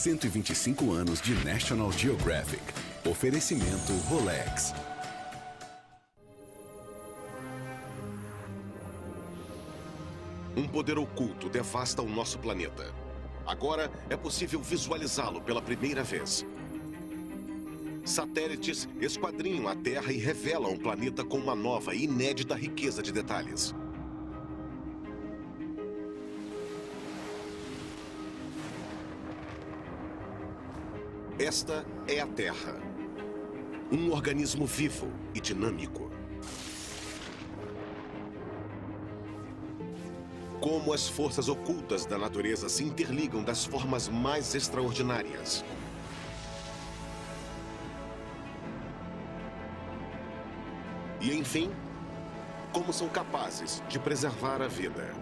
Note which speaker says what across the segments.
Speaker 1: 125 anos de National Geographic. Oferecimento Rolex.
Speaker 2: Um poder oculto devasta o nosso planeta. Agora é possível visualizá-lo pela primeira vez. Satélites esquadrinham a Terra e revelam o planeta com uma nova e inédita riqueza de detalhes. Esta é a Terra. Um organismo vivo e dinâmico. Como as forças ocultas da natureza se interligam das formas mais extraordinárias. E, enfim, como são capazes de preservar a vida.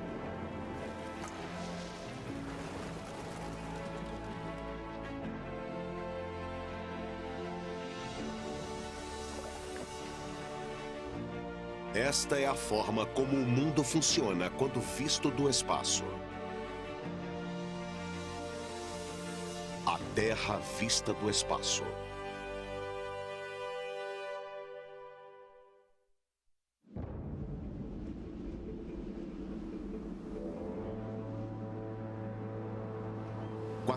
Speaker 2: Esta é a forma como o mundo funciona quando visto do espaço. A Terra vista do espaço.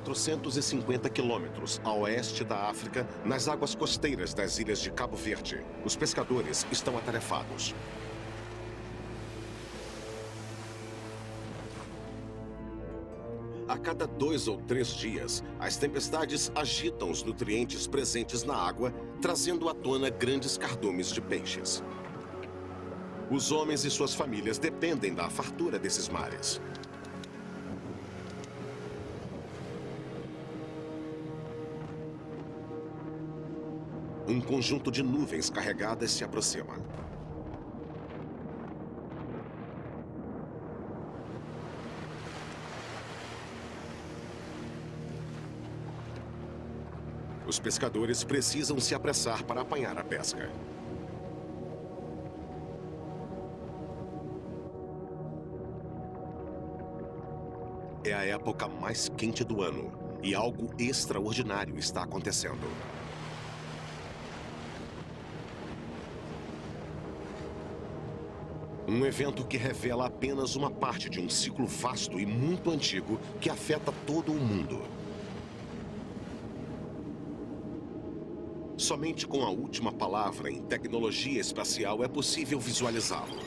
Speaker 2: ...450 quilômetros a oeste da África, nas águas costeiras das ilhas de Cabo Verde, os pescadores estão atarefados. A cada 2 ou 3 dias, as tempestades agitam os nutrientes presentes na água, trazendo à tona grandes cardumes de peixes. Os homens e suas famílias dependem da fartura desses mares. Um conjunto de nuvens carregadas se aproxima. Os pescadores precisam se apressar para apanhar a pesca. É a época mais quente do ano e algo extraordinário está acontecendo. Um evento que revela apenas uma parte de um ciclo vasto e muito antigo que afeta todo o mundo. Somente com a última palavra em tecnologia espacial é possível visualizá-lo.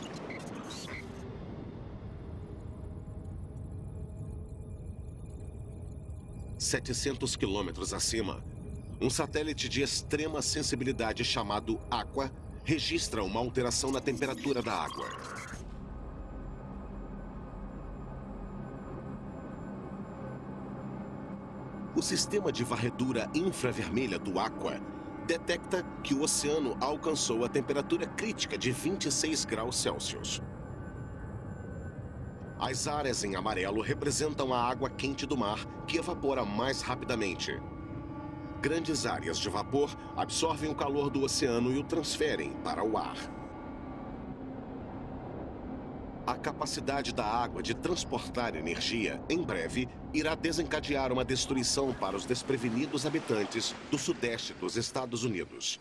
Speaker 2: ...700 quilômetros acima, um satélite de extrema sensibilidade chamado Aqua registra uma alteração na temperatura da água. O sistema de varredura infravermelha do Aqua detecta que o oceano alcançou a temperatura crítica de 26 graus Celsius. As áreas em amarelo representam a água quente do mar, que evapora mais rapidamente. Grandes áreas de vapor absorvem o calor do oceano e o transferem para o ar. A capacidade da água de transportar energia, em breve, irá desencadear uma destruição para os desprevenidos habitantes do sudeste dos Estados Unidos.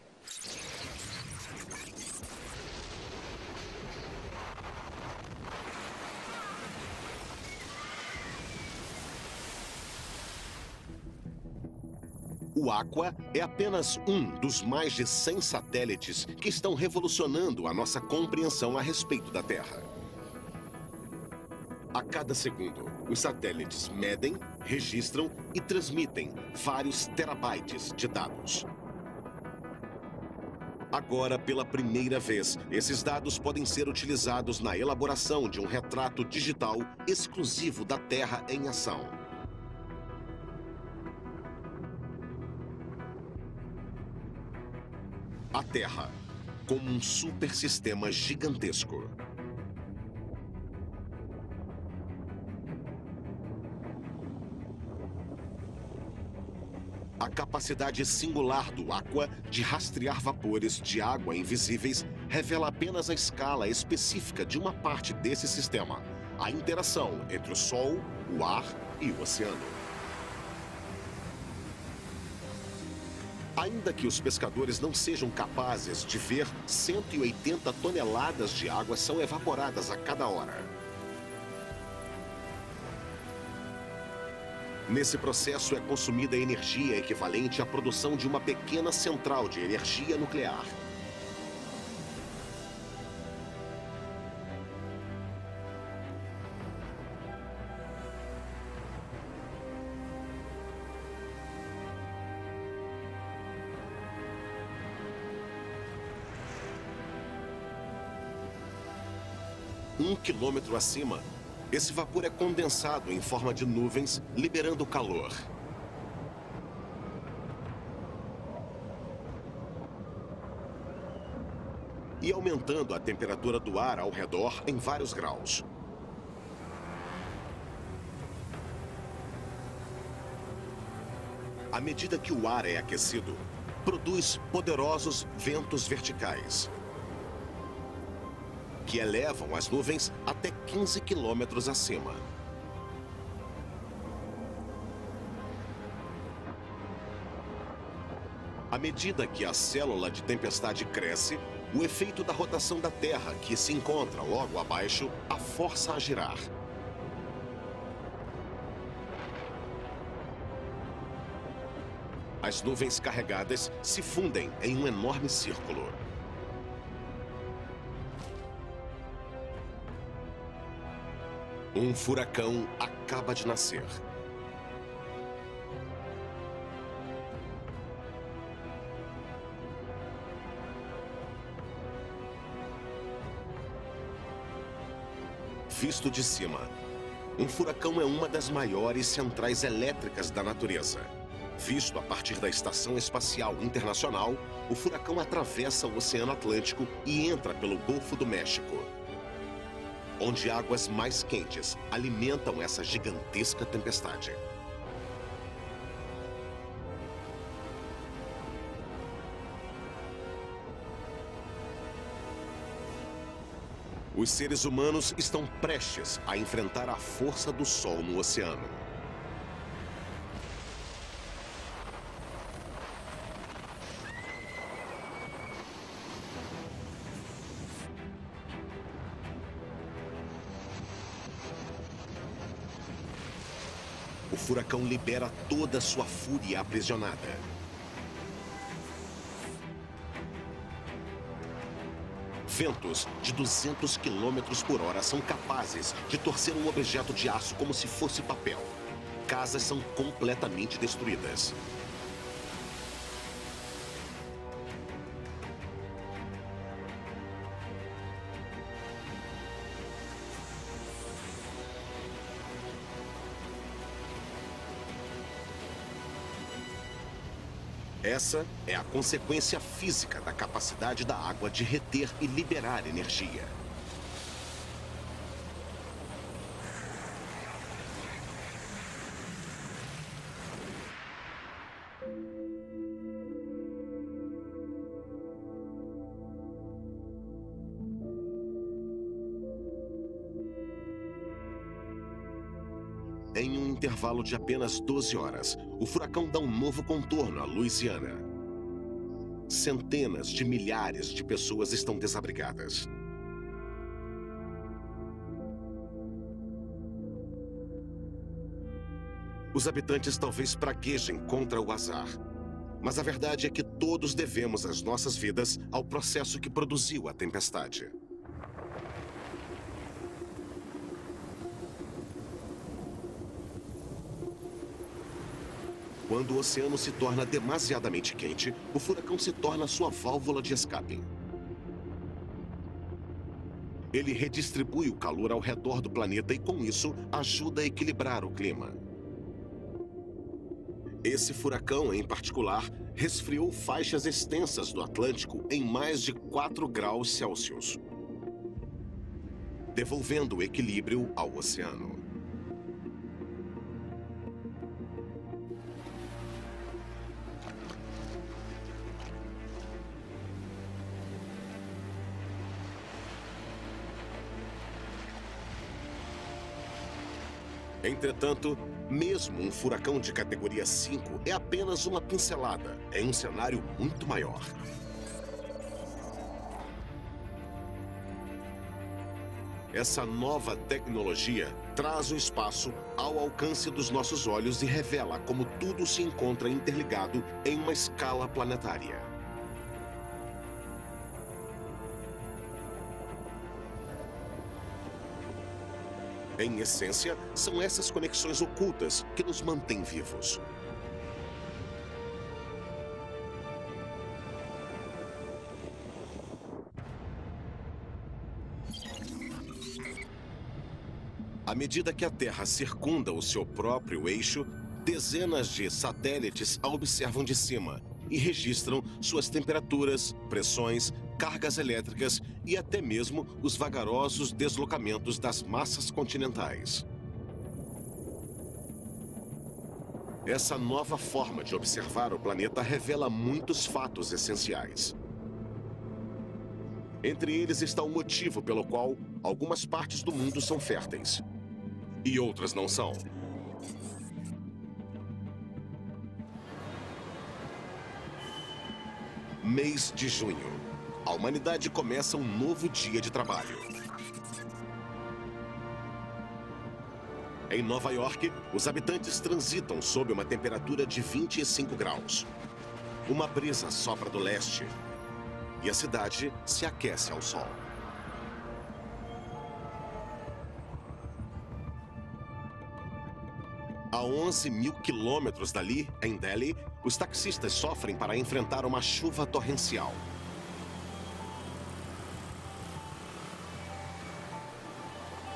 Speaker 2: O Aqua é apenas um dos mais de 100 satélites que estão revolucionando a nossa compreensão a respeito da Terra. A cada segundo, os satélites medem, registram e transmitem vários terabytes de dados. Agora, pela primeira vez, esses dados podem ser utilizados na elaboração de um retrato digital exclusivo da Terra em ação. A Terra, como um supersistema gigantesco. A capacidade singular do Aqua de rastrear vapores de água invisíveis revela apenas a escala específica de uma parte desse sistema, a interação entre o Sol, o ar e o oceano. Ainda que os pescadores não sejam capazes de ver, 180 toneladas de água são evaporadas a cada hora. Nesse processo é consumida energia equivalente à produção de uma pequena central de energia nuclear. Um quilômetro acima, esse vapor é condensado em forma de nuvens, liberando calor. E aumentando a temperatura do ar ao redor em vários graus. À medida que o ar é aquecido, produz poderosos ventos verticais, que elevam as nuvens até 15 quilômetros acima. À medida que a célula de tempestade cresce, o efeito da rotação da Terra, que se encontra logo abaixo, a força a girar. As nuvens carregadas se fundem em um enorme círculo. Um furacão acaba de nascer. Visto de cima, um furacão é uma das maiores centrais elétricas da natureza. Visto a partir da Estação Espacial Internacional, o furacão atravessa o Oceano Atlântico e entra pelo Golfo do México, onde águas mais quentes alimentam essa gigantesca tempestade. Os seres humanos estão prestes a enfrentar a força do Sol no oceano. O furacão libera toda a sua fúria aprisionada. Ventos de 200 km por hora são capazes de torcer um objeto de aço como se fosse papel. Casas são completamente destruídas. Essa é a consequência física da capacidade da água de reter e liberar energia. Em um intervalo de apenas 12 horas, o furacão dá um novo contorno à Louisiana. Centenas de milhares de pessoas estão desabrigadas. Os habitantes talvez praguejem contra o azar, mas a verdade é que todos devemos as nossas vidas ao processo que produziu a tempestade. Quando o oceano se torna demasiadamente quente, o furacão se torna sua válvula de escape. Ele redistribui o calor ao redor do planeta e, com isso, ajuda a equilibrar o clima. Esse furacão, em particular, resfriou faixas extensas do Atlântico em mais de 4 graus Celsius, devolvendo o equilíbrio ao oceano. Entretanto, mesmo um furacão de categoria 5 é apenas uma pincelada em um cenário muito maior. Essa nova tecnologia traz o espaço ao alcance dos nossos olhos e revela como tudo se encontra interligado em uma escala planetária. Em essência, são essas conexões ocultas que nos mantêm vivos. À medida que a Terra circunda o seu próprio eixo, dezenas de satélites a observam de cima e registram suas temperaturas, pressões, cargas elétricas e até mesmo os vagarosos deslocamentos das massas continentais. Essa nova forma de observar o planeta revela muitos fatos essenciais. Entre eles está o motivo pelo qual algumas partes do mundo são férteis e outras não são. Mês de junho. A humanidade começa um novo dia de trabalho. Em Nova York, os habitantes transitam sob uma temperatura de 25 graus. Uma brisa sopra do leste e a cidade se aquece ao sol. A 11 mil quilômetros dali, em Delhi, os taxistas sofrem para enfrentar uma chuva torrencial.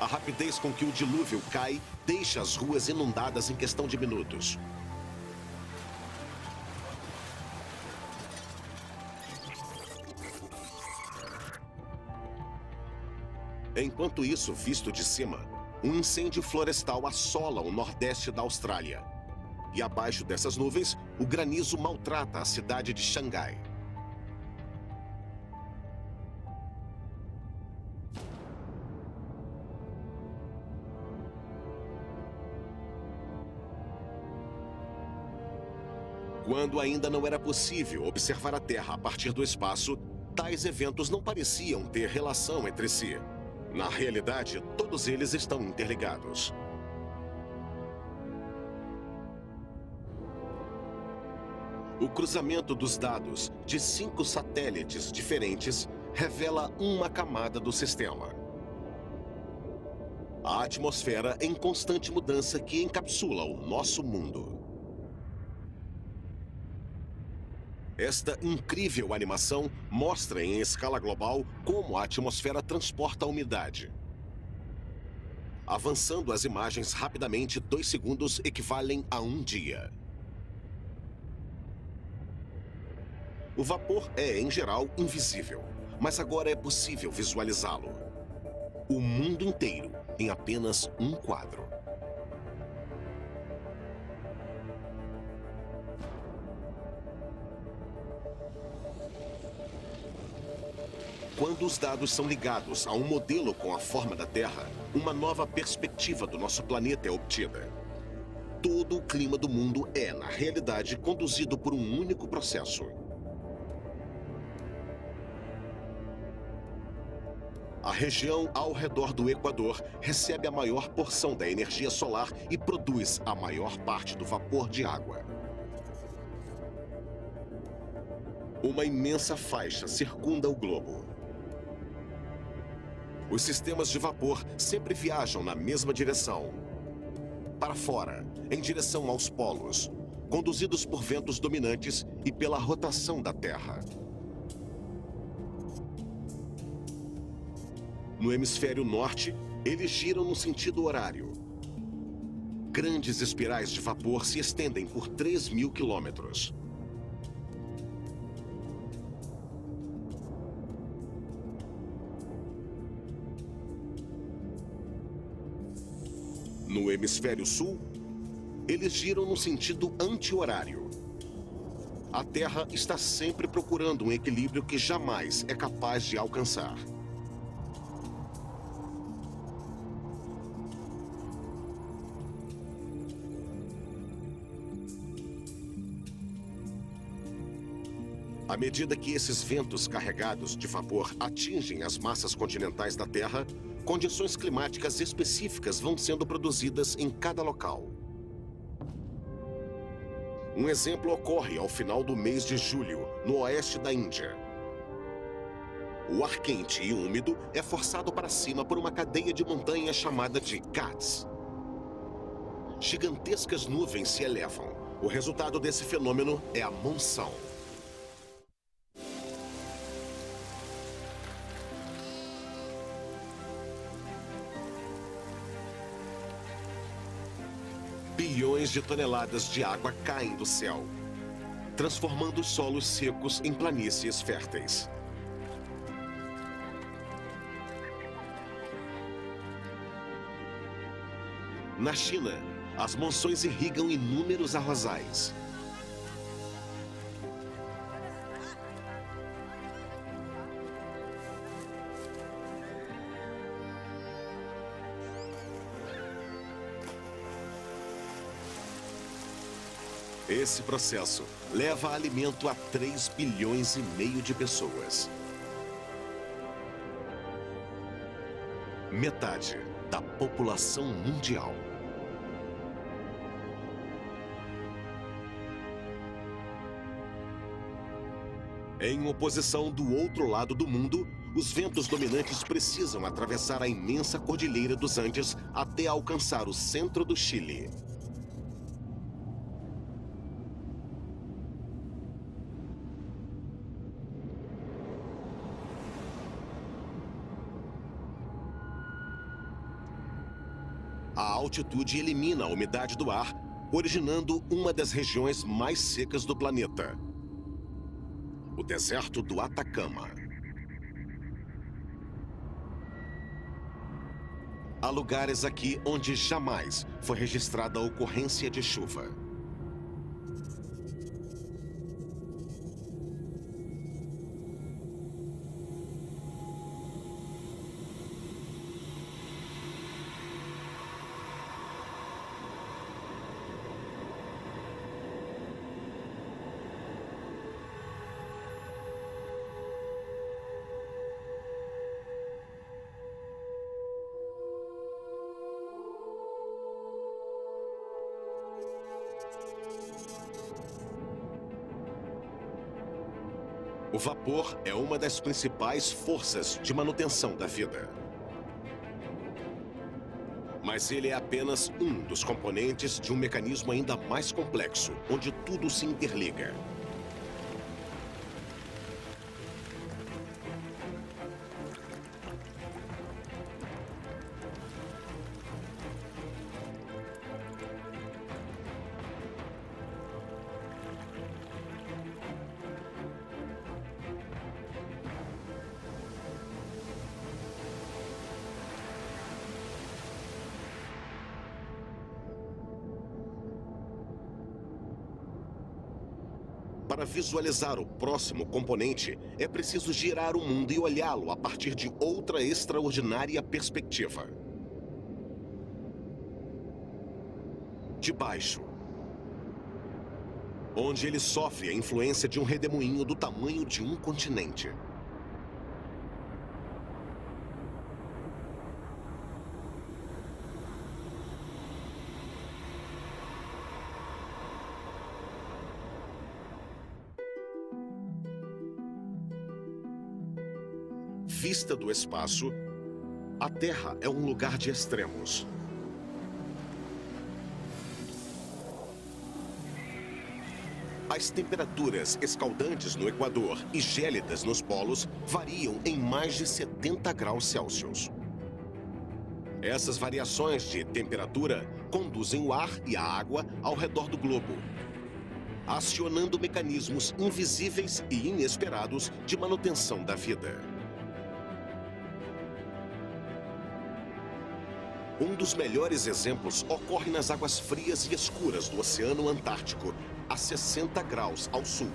Speaker 2: A rapidez com que o dilúvio cai deixa as ruas inundadas em questão de minutos. Enquanto isso, visto de cima, um incêndio florestal assola o nordeste da Austrália. E abaixo dessas nuvens, o granizo maltrata a cidade de Xangai. Quando ainda não era possível observar a Terra a partir do espaço, tais eventos não pareciam ter relação entre si. Na realidade, todos eles estão interligados. O cruzamento dos dados de 5 satélites diferentes revela uma camada do sistema. A atmosfera em constante mudança que encapsula o nosso mundo. Esta incrível animação mostra em escala global como a atmosfera transporta a umidade. Avançando as imagens rapidamente, 2 segundos equivalem a um dia. O vapor é, em geral, invisível, mas agora é possível visualizá-lo. O mundo inteiro em apenas um quadro. Quando os dados são ligados a um modelo com a forma da Terra, uma nova perspectiva do nosso planeta é obtida. Todo o clima do mundo é, na realidade, conduzido por um único processo. A região ao redor do Equador recebe a maior porção da energia solar e produz a maior parte do vapor de água. Uma imensa faixa circunda o globo. Os sistemas de vapor sempre viajam na mesma direção. Para fora, em direção aos polos, conduzidos por ventos dominantes e pela rotação da Terra. No hemisfério norte, eles giram no sentido horário. Grandes espirais de vapor se estendem por 3.000 quilômetros. No hemisfério sul, eles giram no sentido anti-horário. A Terra está sempre procurando um equilíbrio que jamais é capaz de alcançar. À medida que esses ventos carregados de vapor atingem as massas continentais da Terra, condições climáticas específicas vão sendo produzidas em cada local. Um exemplo ocorre ao final do mês de julho, no oeste da Índia. O ar quente e úmido é forçado para cima por uma cadeia de montanhas chamada de Ghats. Gigantescas nuvens se elevam. O resultado desse fenômeno é a monção. Bilhões de toneladas de água caem do céu, transformando os solos secos em planícies férteis. Na China, as monções irrigam inúmeros arrozais. Esse processo leva alimento a 3,5 bilhões de pessoas. Metade da população mundial. Em oposição do outro lado do mundo, os ventos dominantes precisam atravessar a imensa cordilheira dos Andes até alcançar o centro do Chile. A altitude elimina a umidade do ar, originando uma das regiões mais secas do planeta. O deserto do Atacama. Há lugares aqui onde jamais foi registrada a ocorrência de chuva. O vapor é uma das principais forças de manutenção da vida. Mas ele é apenas um dos componentes de um mecanismo ainda mais complexo, onde tudo se interliga. Para visualizar o próximo componente, é preciso girar o mundo e olhá-lo a partir de outra extraordinária perspectiva. De baixo, onde ele sofre a influência de um redemoinho do tamanho de um continente. Vista do espaço, a Terra é um lugar de extremos. As temperaturas escaldantes no Equador e gélidas nos polos variam em mais de 70 graus Celsius. Essas variações de temperatura conduzem o ar e a água ao redor do globo, acionando mecanismos invisíveis e inesperados de manutenção da vida. Um dos melhores exemplos ocorre nas águas frias e escuras do Oceano Antártico, a 60 graus ao sul.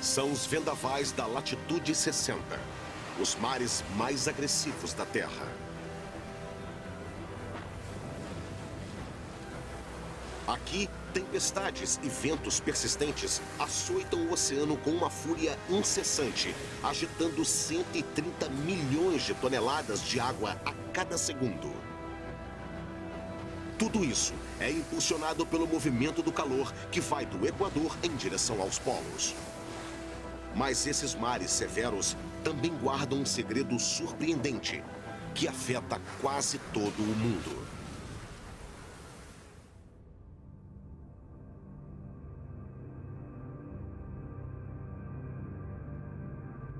Speaker 2: São os vendavais da latitude 60, os mares mais agressivos da Terra. Aqui, tempestades e ventos persistentes açoitam o oceano com uma fúria incessante, agitando 130 milhões de toneladas de água a cada segundo. Tudo isso é impulsionado pelo movimento do calor que vai do Equador em direção aos polos. Mas esses mares severos também guardam um segredo surpreendente que afeta quase todo o mundo.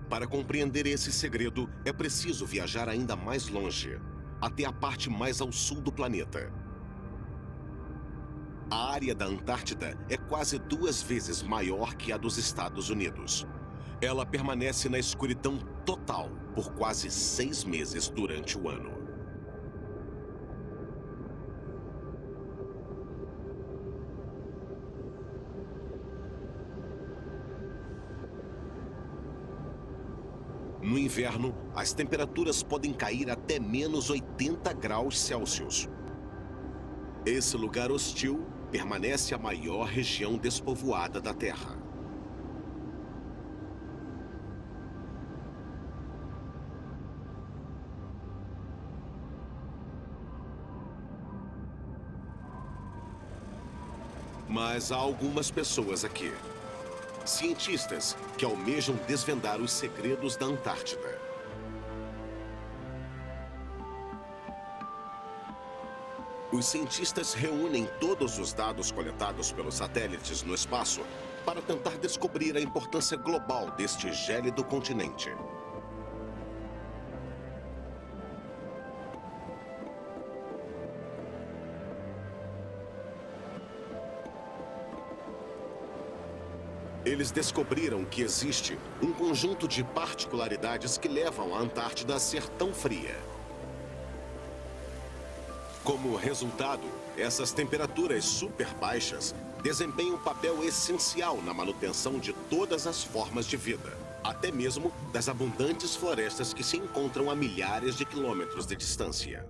Speaker 2: Para compreender esse segredo, é preciso viajar ainda mais longe, até a parte mais ao sul do planeta. A área da Antártida é quase 2 vezes maior que a dos Estados Unidos. Ela permanece na escuridão total por quase 6 meses durante o ano. No inverno, as temperaturas podem cair até menos 80 graus Celsius. Esse lugar hostil permanece a maior região despovoada da Terra. Mas há algumas pessoas aqui. Cientistas que almejam desvendar os segredos da Antártida. Os cientistas reúnem todos os dados coletados pelos satélites no espaço para tentar descobrir a importância global deste gélido continente. Eles descobriram que existe um conjunto de particularidades que levam a Antártida a ser tão fria. Como resultado, essas temperaturas super baixas desempenham um papel essencial na manutenção de todas as formas de vida, até mesmo das abundantes florestas que se encontram a milhares de quilômetros de distância.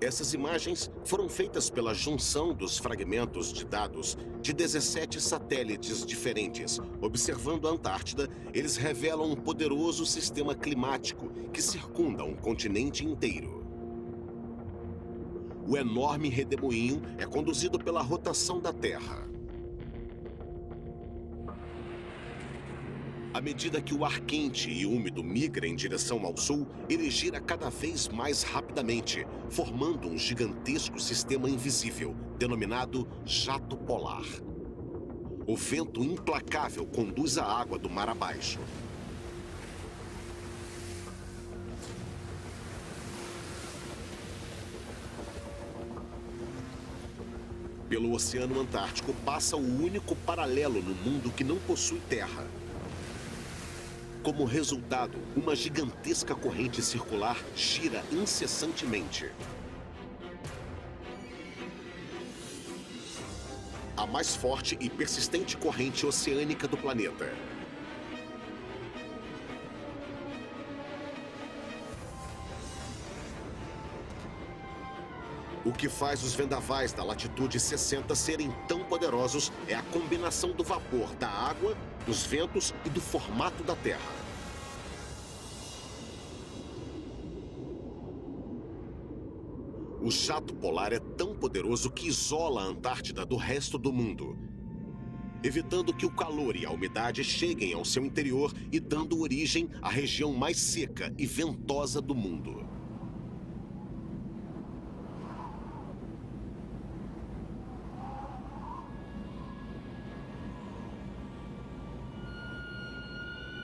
Speaker 2: Essas imagens foram feitas pela junção dos fragmentos de dados de 17 satélites diferentes. Observando a Antártida, eles revelam um poderoso sistema climático que circunda um continente inteiro. O enorme redemoinho é conduzido pela rotação da Terra. À medida que o ar quente e úmido migra em direção ao sul, ele gira cada vez mais rapidamente, formando um gigantesco sistema invisível, denominado jato polar. O vento implacável conduz a água do mar abaixo. Pelo Oceano Antártico passa o único paralelo no mundo que não possui terra. Como resultado, uma gigantesca corrente circular gira incessantemente. A mais forte e persistente corrente oceânica do planeta. O que faz os vendavais da latitude 60 serem tão poderosos é a combinação do vapor da água, dos ventos e do formato da Terra. O jato polar é tão poderoso que isola a Antártida do resto do mundo, evitando que o calor e a umidade cheguem ao seu interior e dando origem à região mais seca e ventosa do mundo.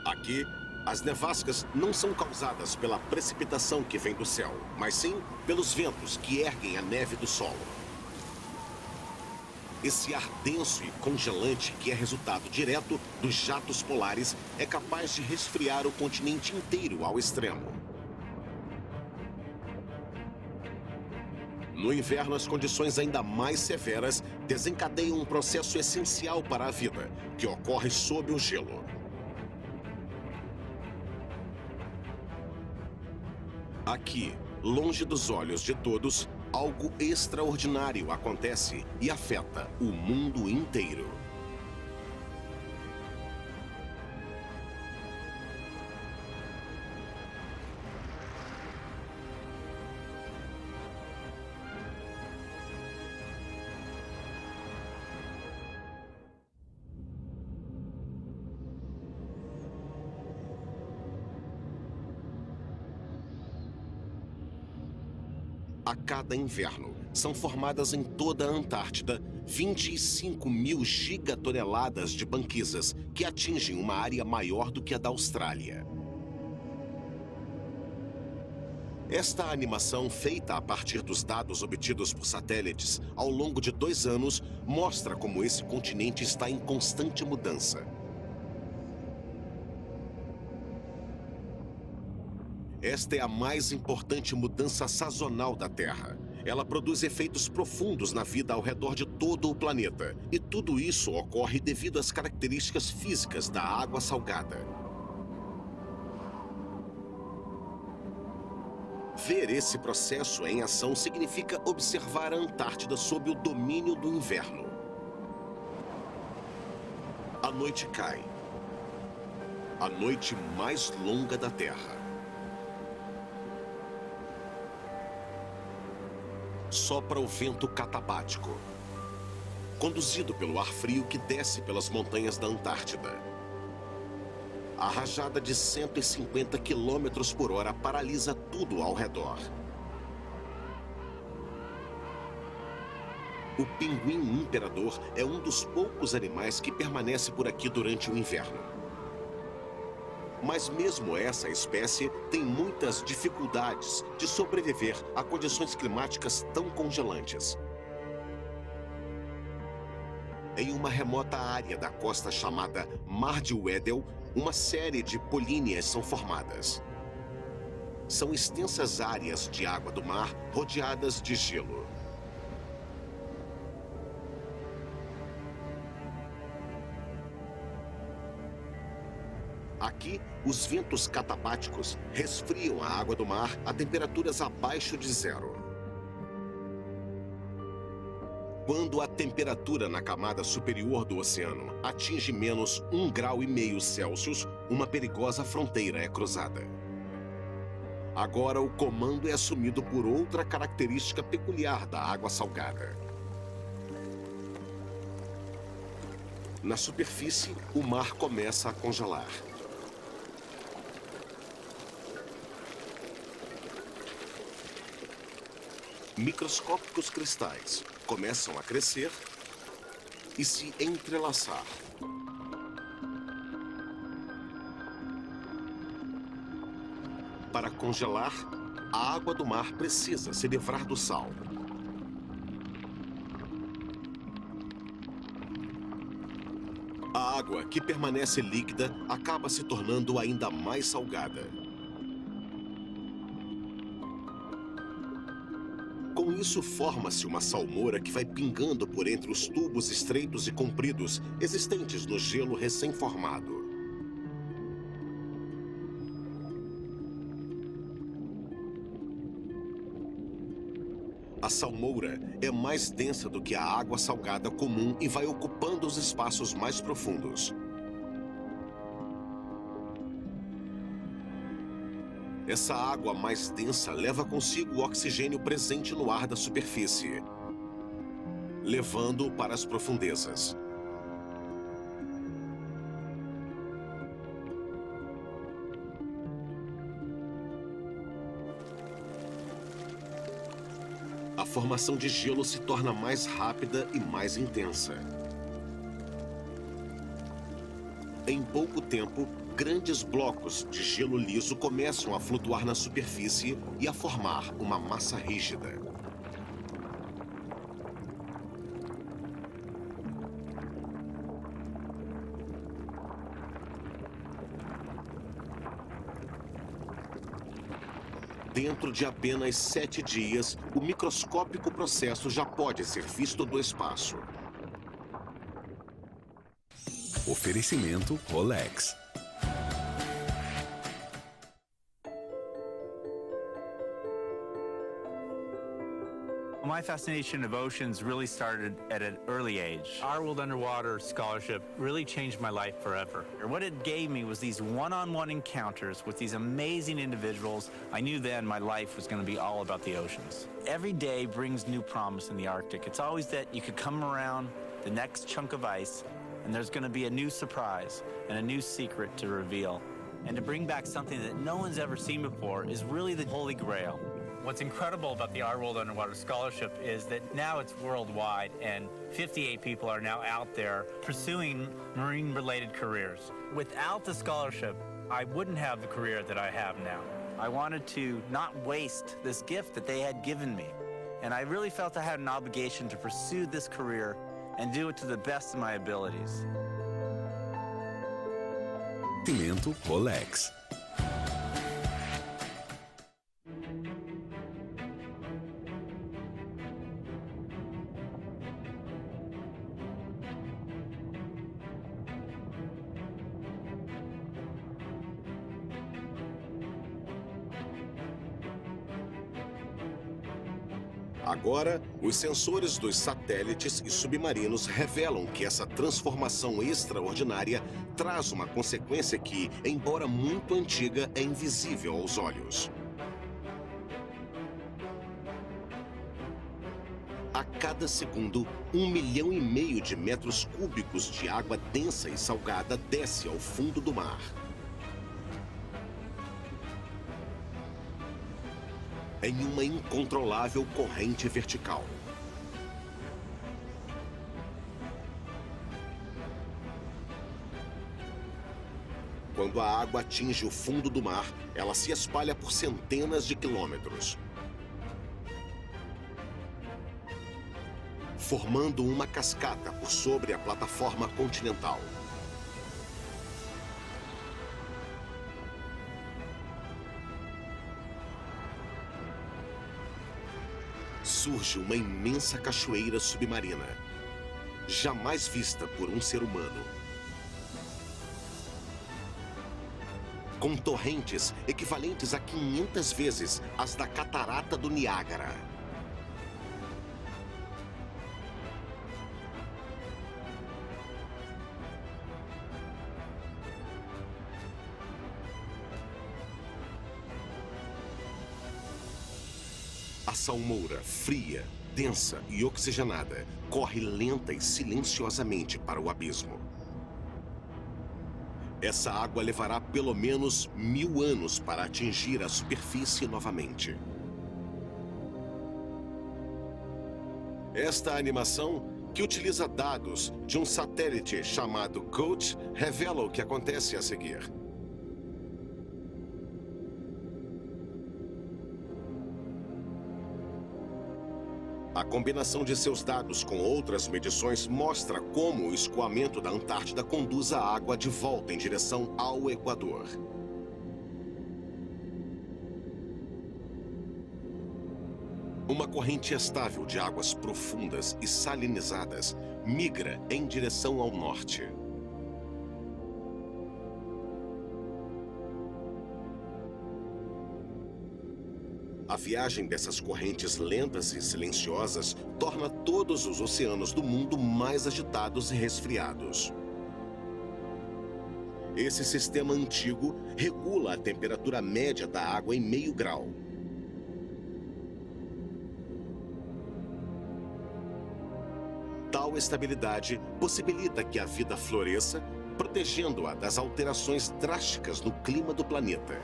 Speaker 2: Aqui, as nevascas não são causadas pela precipitação que vem do céu, mas sim pelos ventos que erguem a neve do solo. Esse ar denso e congelante, que é resultado direto dos jatos polares, é capaz de resfriar o continente inteiro ao extremo. No inverno, as condições ainda mais severas desencadeiam um processo essencial para a vida, que ocorre sob o gelo. Aqui, longe dos olhos de todos, algo extraordinário acontece e afeta o mundo inteiro. A cada inverno, são formadas em toda a Antártida 25 mil gigatoneladas de banquisas que atingem uma área maior do que a da Austrália. Esta animação, feita a partir dos dados obtidos por satélites ao longo de 2 anos, mostra como esse continente está em constante mudança. Esta é a mais importante mudança sazonal da Terra. Ela produz efeitos profundos na vida ao redor de todo o planeta. E tudo isso ocorre devido às características físicas da água salgada. Ver esse processo em ação significa observar a Antártida sob o domínio do inverno. A noite cai. A noite mais longa da Terra. Sopra o vento catabático, conduzido pelo ar frio que desce pelas montanhas da Antártida. A rajada de 150 km/h paralisa tudo ao redor. O pinguim imperador é um dos poucos animais que permanece por aqui durante o inverno. Mas mesmo essa espécie tem muitas dificuldades de sobreviver a condições climáticas tão congelantes. Em uma remota área da costa chamada Mar de Weddell, uma série de políneas são formadas. São extensas áreas de água do mar rodeadas de gelo. Aqui, os ventos catabáticos resfriam a água do mar a temperaturas abaixo de zero. Quando a temperatura na camada superior do oceano atinge menos 1,5 graus Celsius, uma perigosa fronteira é cruzada. Agora, o comando é assumido por outra característica peculiar da água salgada. Na superfície, o mar começa a congelar. Microscópicos cristais começam a crescer e se entrelaçar. Para congelar, a água do mar precisa se livrar do sal. A água, que permanece líquida, acaba se tornando ainda mais salgada. Com isso, forma-se uma salmoura que vai pingando por entre os tubos estreitos e compridos existentes no gelo recém-formado. A salmoura é mais densa do que a água salgada comum e vai ocupando os espaços mais profundos. Essa água mais densa leva consigo o oxigênio presente no ar da superfície, levando-o para as profundezas. A formação de gelo se torna mais rápida e mais intensa. Em pouco tempo, grandes blocos de gelo liso começam a flutuar na superfície e a formar uma massa rígida. Dentro de apenas 7 dias, o microscópico processo já pode ser visto do espaço.
Speaker 1: Oferecimento Rolex.
Speaker 3: My fascination of oceans really started at an early age. Our World Underwater Scholarship really changed my life forever. What it gave me was these one-on-one encounters with these amazing individuals. I knew then my life was going to be all about the oceans. Every day brings new promise in the Arctic. It's always that you could come around the next chunk of ice and there's going to be a new surprise and a new secret to reveal. And to bring back something that no one's ever seen before is really the Holy Grail. What's incredible about the Our World Underwater Scholarship is that now it's worldwide, and 58 people are now out there pursuing marine-related careers. Without the scholarship, I wouldn't have the career that I have now. I wanted to not waste this gift that they had given me, and I really felt I had an obligation to pursue this career and do it to the best of my abilities.
Speaker 1: Cimento Rolex.
Speaker 2: Agora, os sensores dos satélites e submarinos revelam que essa transformação extraordinária traz uma consequência que, embora muito antiga, é invisível aos olhos. A cada segundo, 1,5 milhão de metros cúbicos de água densa e salgada desce ao fundo do mar. Em uma incontrolável corrente vertical. Quando a água atinge o fundo do mar, ela se espalha por centenas de quilômetros, formando uma cascata por sobre a plataforma continental. Surge uma imensa cachoeira submarina, jamais vista por um ser humano. Com torrentes equivalentes a 500 vezes as da Catarata do Niágara. A salmoura, fria, densa e oxigenada, corre lenta e silenciosamente para o abismo. Essa água levará pelo menos 1000 anos para atingir a superfície novamente. Esta animação, que utiliza dados de um satélite chamado COACH, revela o que acontece a seguir. A combinação de seus dados com outras medições mostra como o escoamento da Antártida conduz a água de volta em direção ao Equador. Uma corrente estável de águas profundas e salinizadas migra em direção ao norte. A viagem dessas correntes lentas e silenciosas torna todos os oceanos do mundo mais agitados e resfriados. Esse sistema antigo regula a temperatura média da água em meio grau. Tal estabilidade possibilita que a vida floresça, protegendo-a das alterações drásticas no clima do planeta.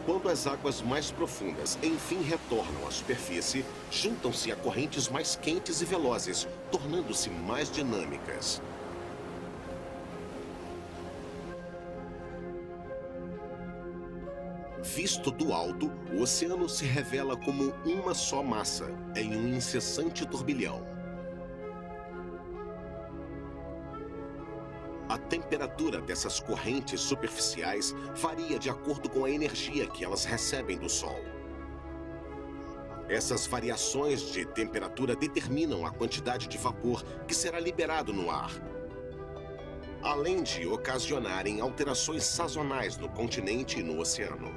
Speaker 2: Quando as águas mais profundas enfim retornam à superfície, juntam-se a correntes mais quentes e velozes, tornando-se mais dinâmicas. Visto do alto, o oceano se revela como uma só massa, em um incessante turbilhão. A temperatura dessas correntes superficiais varia de acordo com a energia que elas recebem do Sol. Essas variações de temperatura determinam a quantidade de vapor que será liberado no ar, além de ocasionarem alterações sazonais no continente e no oceano.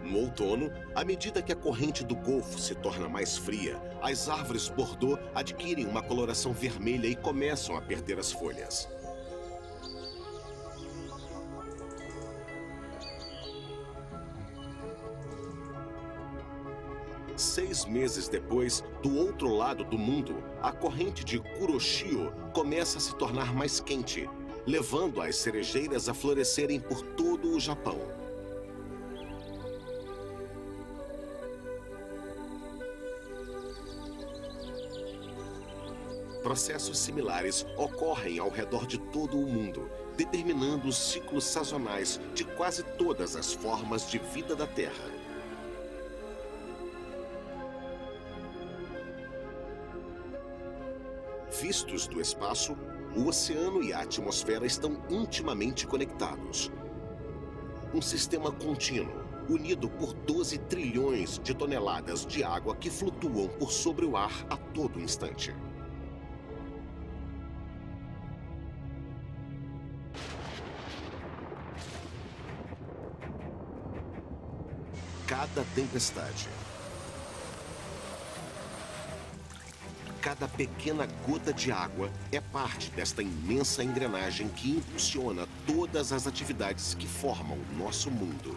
Speaker 2: No outono, à medida que a corrente do Golfo se torna mais fria, as árvores Bordeaux adquirem uma coloração vermelha e começam a perder as folhas. Seis meses depois, do outro lado do mundo, a corrente de Kuroshio começa a se tornar mais quente, levando as cerejeiras a florescerem por todo o Japão. Processos similares ocorrem ao redor de todo o mundo, determinando os ciclos sazonais de quase todas as formas de vida da Terra. Vistos do espaço, o oceano e a atmosfera estão intimamente conectados. Um sistema contínuo, unido por 12 trilhões de toneladas de água que flutuam por sobre o ar a todo instante. Cada tempestade, cada pequena gota de água é parte desta imensa engrenagem que impulsiona todas as atividades que formam o nosso mundo.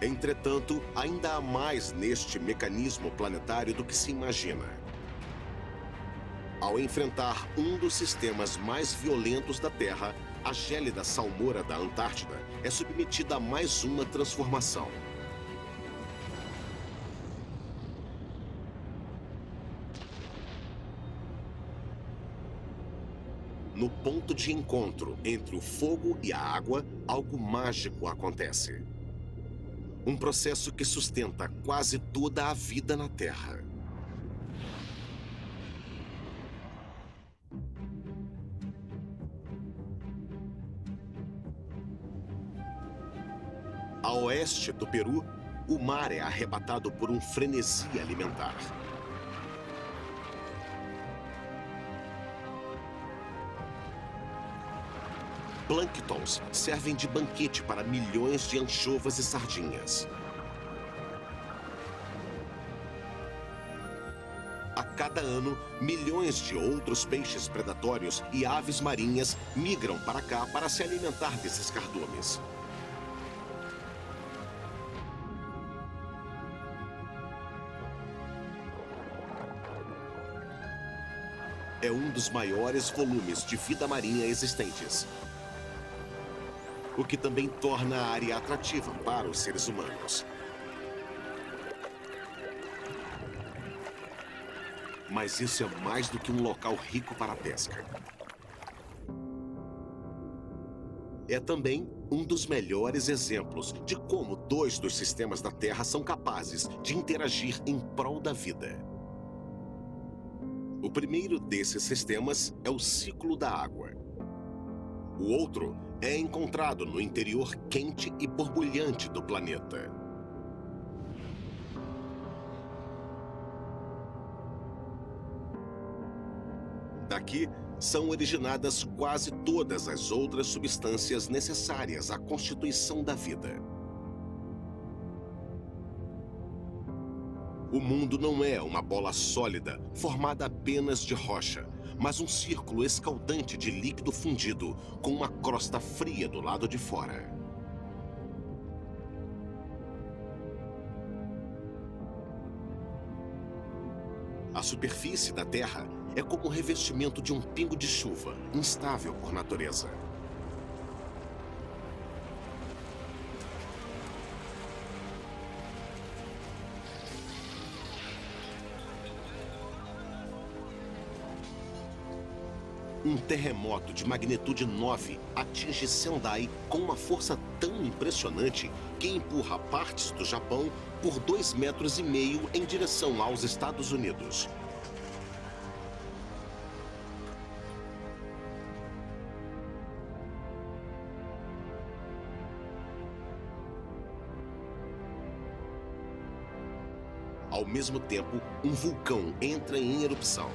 Speaker 2: Entretanto, ainda há mais neste mecanismo planetário do que se imagina. Ao enfrentar um dos sistemas mais violentos da Terra, a gélida salmoura da Antártida é submetida a mais uma transformação. No ponto de encontro entre o fogo e a água, algo mágico acontece. Um processo que sustenta quase toda a vida na Terra. A oeste do Peru, o mar é arrebatado por um frenesi alimentar. Plânctons servem de banquete para milhões de anchovas e sardinhas. A cada ano, milhões de outros peixes predatórios e aves marinhas migram para cá para se alimentar desses cardumes. É um dos maiores volumes de vida marinha existentes, o que também torna a área atrativa para os seres humanos. Mas isso é mais do que um local rico para a pesca. É também um dos melhores exemplos de como dois dos sistemas da Terra são capazes de interagir em prol da vida. O primeiro desses sistemas é o ciclo da água. O outro é encontrado no interior quente e borbulhante do planeta. Daqui são originadas quase todas as outras substâncias necessárias à constituição da vida. O mundo não é uma bola sólida, formada apenas de rocha, mas um círculo escaldante de líquido fundido, com uma crosta fria do lado de fora. A superfície da Terra é como o revestimento de um pingo de chuva, instável por natureza. Um terremoto de magnitude 9 atinge Sendai com uma força tão impressionante que empurra partes do Japão por 2,5 metros em direção aos Estados Unidos. Ao mesmo tempo, um vulcão entra em erupção.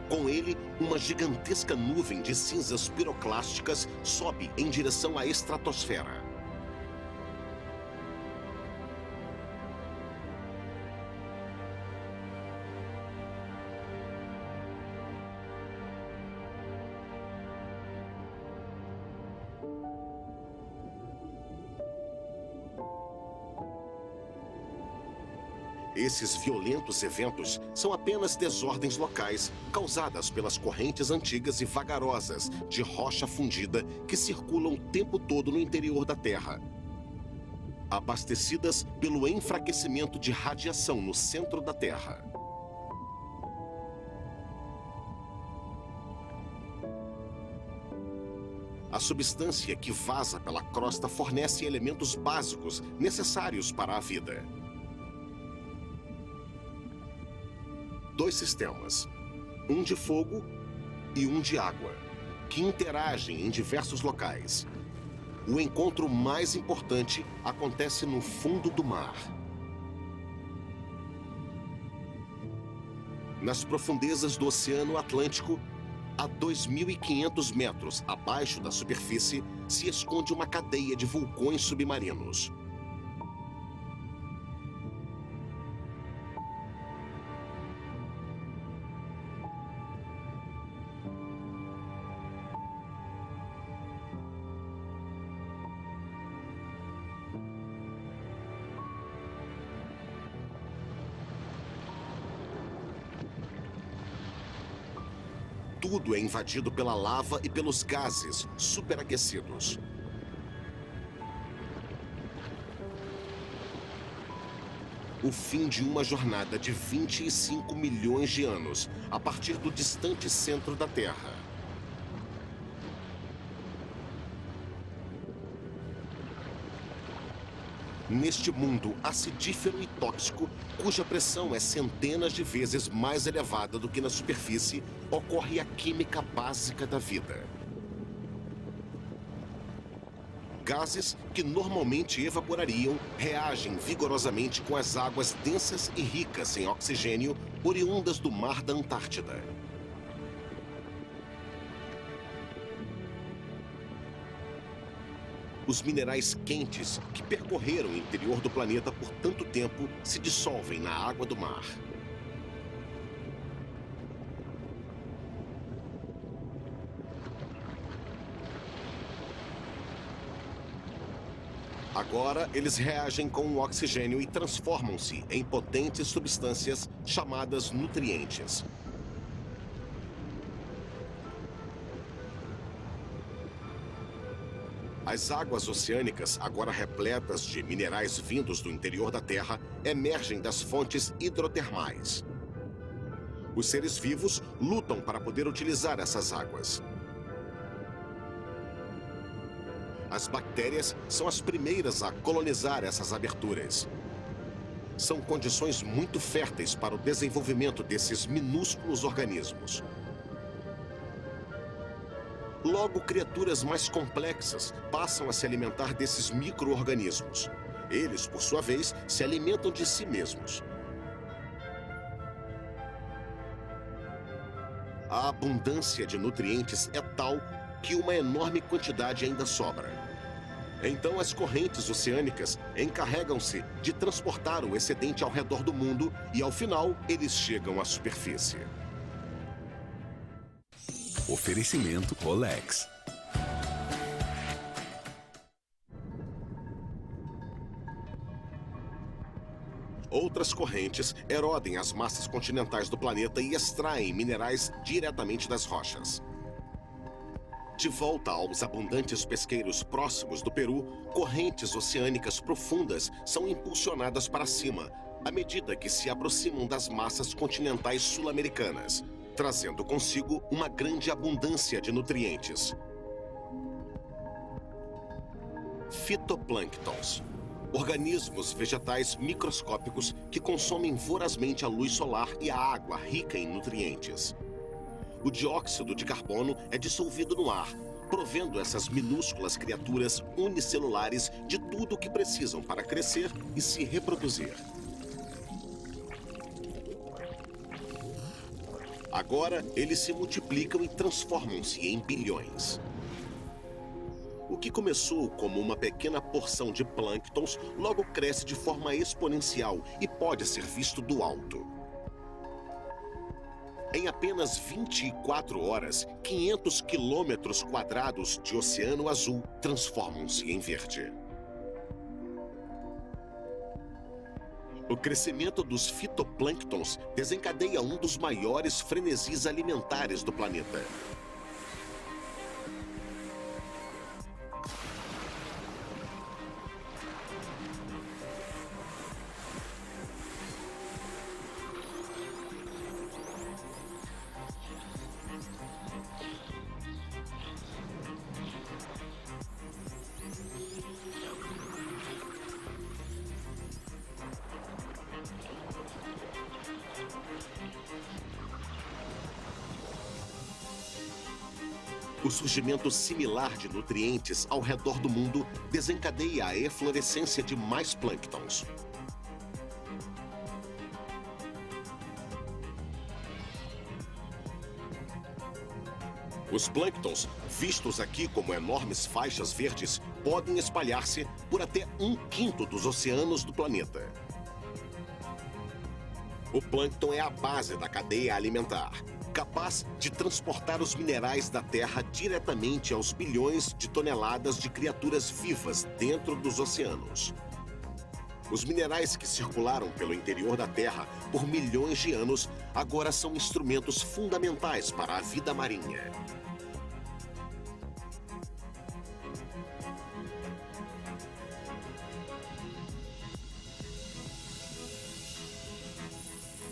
Speaker 2: Com ele, uma gigantesca nuvem de cinzas piroclásticas sobe em direção à estratosfera. Esses violentos eventos são apenas desordens locais causadas pelas correntes antigas e vagarosas de rocha fundida que circulam o tempo todo no interior da Terra, abastecidas pelo enfraquecimento de radiação no centro da Terra. A substância que vaza pela crosta fornece elementos básicos necessários para a vida. Dois sistemas, um de fogo e um de água, que interagem em diversos locais. O encontro mais importante acontece no fundo do mar. Nas profundezas do Oceano Atlântico, a 2.500 metros abaixo da superfície, se esconde uma cadeia de vulcões submarinos. Tudo é invadido pela lava e pelos gases superaquecidos. O fim de uma jornada de 25 milhões de anos, a partir do distante centro da Terra. Neste mundo acidífero e tóxico, cuja pressão é centenas de vezes mais elevada do que na superfície, ocorre a química básica da vida. Gases que normalmente evaporariam reagem vigorosamente com as águas densas e ricas em oxigênio oriundas do mar da Antártida. Os minerais quentes que percorreram o interior do planeta por tanto tempo se dissolvem na água do mar. Agora, eles reagem com o oxigênio e transformam-se em potentes substâncias chamadas nutrientes. As águas oceânicas, agora repletas de minerais vindos do interior da Terra, emergem das fontes hidrotermais. Os seres vivos lutam para poder utilizar essas águas. As bactérias são as primeiras a colonizar essas aberturas. São condições muito férteis para o desenvolvimento desses minúsculos organismos. Logo, criaturas mais complexas passam a se alimentar desses micro-organismos. Eles, por sua vez, se alimentam de si mesmos. A abundância de nutrientes é tal que uma enorme quantidade ainda sobra. Então, as correntes oceânicas encarregam-se de transportar o excedente ao redor do mundo e, ao final, eles chegam à superfície.
Speaker 1: Oferecimento Rolex.
Speaker 2: Outras correntes erodem as massas continentais do planeta e extraem minerais diretamente das rochas. De volta aos abundantes pesqueiros próximos do Peru, correntes oceânicas profundas são impulsionadas para cima, à medida que se aproximam das massas continentais sul-americanas, trazendo consigo uma grande abundância de nutrientes. Fitoplânctons, organismos vegetais microscópicos que consomem vorazmente a luz solar e a água rica em nutrientes. O dióxido de carbono é dissolvido no ar, provendo essas minúsculas criaturas unicelulares de tudo o que precisam para crescer e se reproduzir. Agora, eles se multiplicam e transformam-se em bilhões. O que começou como uma pequena porção de plânctons logo cresce de forma exponencial e pode ser visto do alto. Em apenas 24 horas, 500 quilômetros quadrados de oceano azul transformam-se em verde. O crescimento dos fitoplânctons desencadeia um dos maiores frenesis alimentares do planeta. O surgimento similar de nutrientes ao redor do mundo desencadeia a eflorescência de mais plânctons. Os plânctons, vistos aqui como enormes faixas verdes, podem espalhar-se por até 1/5 dos oceanos do planeta. O plâncton é a base da cadeia alimentar, capaz de transportar os minerais da Terra diretamente aos bilhões de toneladas de criaturas vivas dentro dos oceanos. Os minerais que circularam pelo interior da Terra por milhões de anos agora são instrumentos fundamentais para a vida marinha.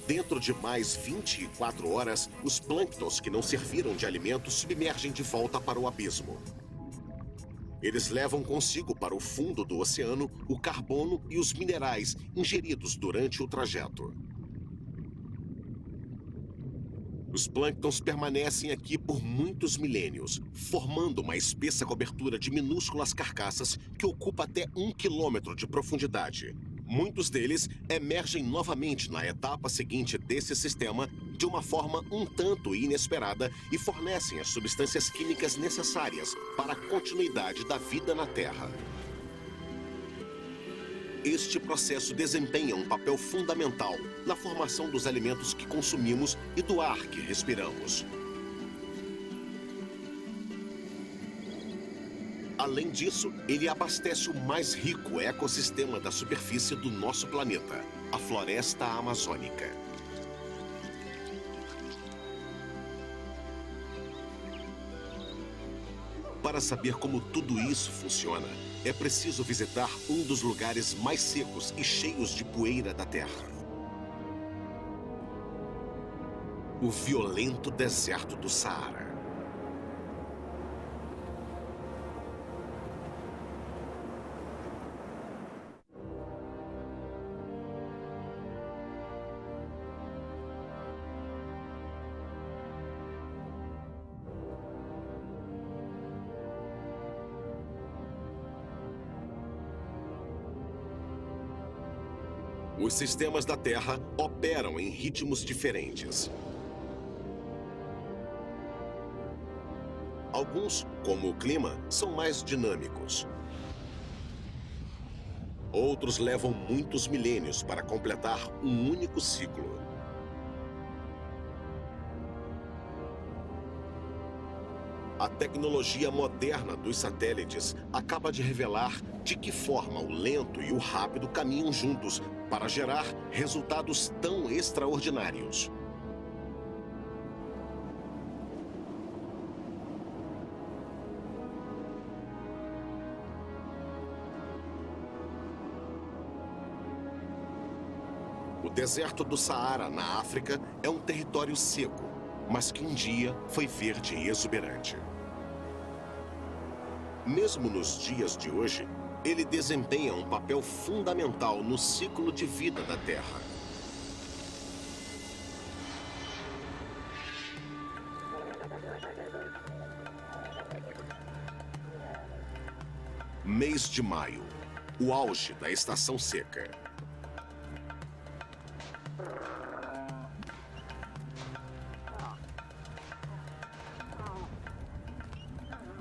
Speaker 2: Dentro de mais 24 horas, os plânctons que não serviram de alimento submergem de volta para o abismo. Eles levam consigo para o fundo do oceano o carbono e os minerais ingeridos durante o trajeto. Os plânctons permanecem aqui por muitos milênios, formando uma espessa cobertura de minúsculas carcaças que ocupa até 1 quilômetro de profundidade. Muitos deles emergem novamente na etapa seguinte desse sistema de uma forma um tanto inesperada e fornecem as substâncias químicas necessárias para a continuidade da vida na Terra. Este processo desempenha um papel fundamental na formação dos alimentos que consumimos e do ar que respiramos. Além disso, ele abastece o mais rico ecossistema da superfície do nosso planeta, a floresta amazônica. Para saber como tudo isso funciona, é preciso visitar um dos lugares mais secos e cheios de poeira da Terra. O violento deserto do Saara. Os sistemas da Terra operam em ritmos diferentes. Alguns, como o clima, são mais dinâmicos. Outros levam muitos milênios para completar um único ciclo. A tecnologia moderna dos satélites acaba de revelar de que forma o lento e o rápido caminham juntos para gerar resultados tão extraordinários. O deserto do Saara, na África, é um território seco, mas que um dia foi verde e exuberante. Mesmo nos dias de hoje, ele desempenha um papel fundamental no ciclo de vida da Terra. Mês de maio, o auge da estação seca.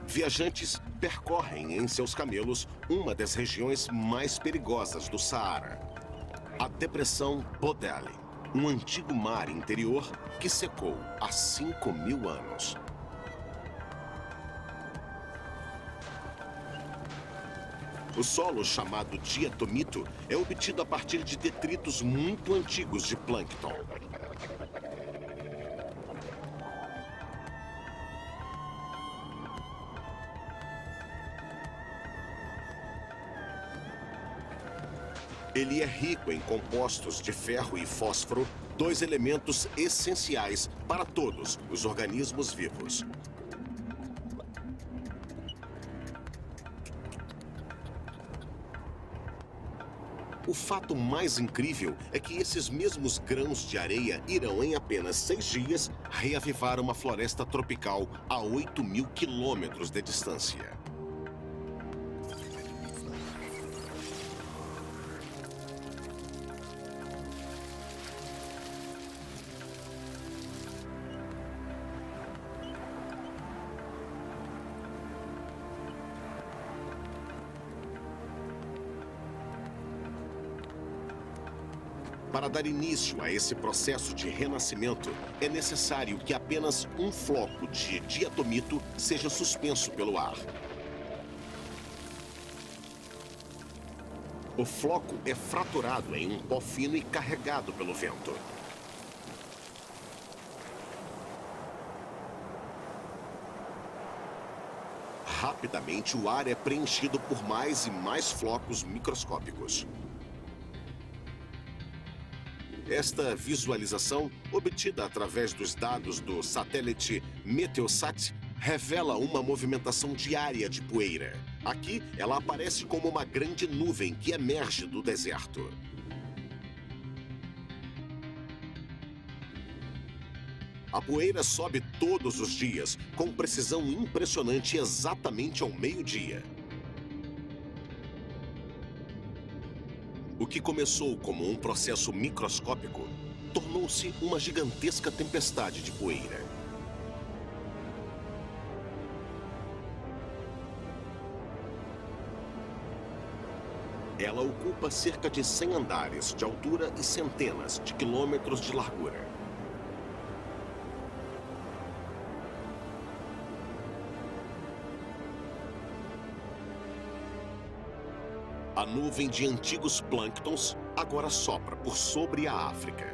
Speaker 2: Viajantes percorrem em seus camelos uma das regiões mais perigosas do Saara, a Depressão Bodeli, um antigo mar interior que secou há 5.000 anos. O solo, chamado diatomito, é obtido a partir de detritos muito antigos de plâncton. Ele é rico em compostos de ferro e fósforo, dois elementos essenciais para todos os organismos vivos. O fato mais incrível é que esses mesmos grãos de areia irão, em apenas 6 dias, reavivar uma floresta tropical a 8.000 quilômetros de distância. Para dar início a esse processo de renascimento, é necessário que apenas um floco de diatomito seja suspenso pelo ar. O floco é fraturado em um pó fino e carregado pelo vento. Rapidamente, o ar é preenchido por mais e mais flocos microscópicos. Esta visualização, obtida através dos dados do satélite Meteosat, revela uma movimentação diária de poeira. Aqui, ela aparece como uma grande nuvem que emerge do deserto. A poeira sobe todos os dias, com precisão impressionante exatamente ao meio-dia. O que começou como um processo microscópico tornou-se uma gigantesca tempestade de poeira. Ela ocupa cerca de 100 andares de altura e centenas de quilômetros de largura. A nuvem de antigos plânctons agora sopra por sobre a África.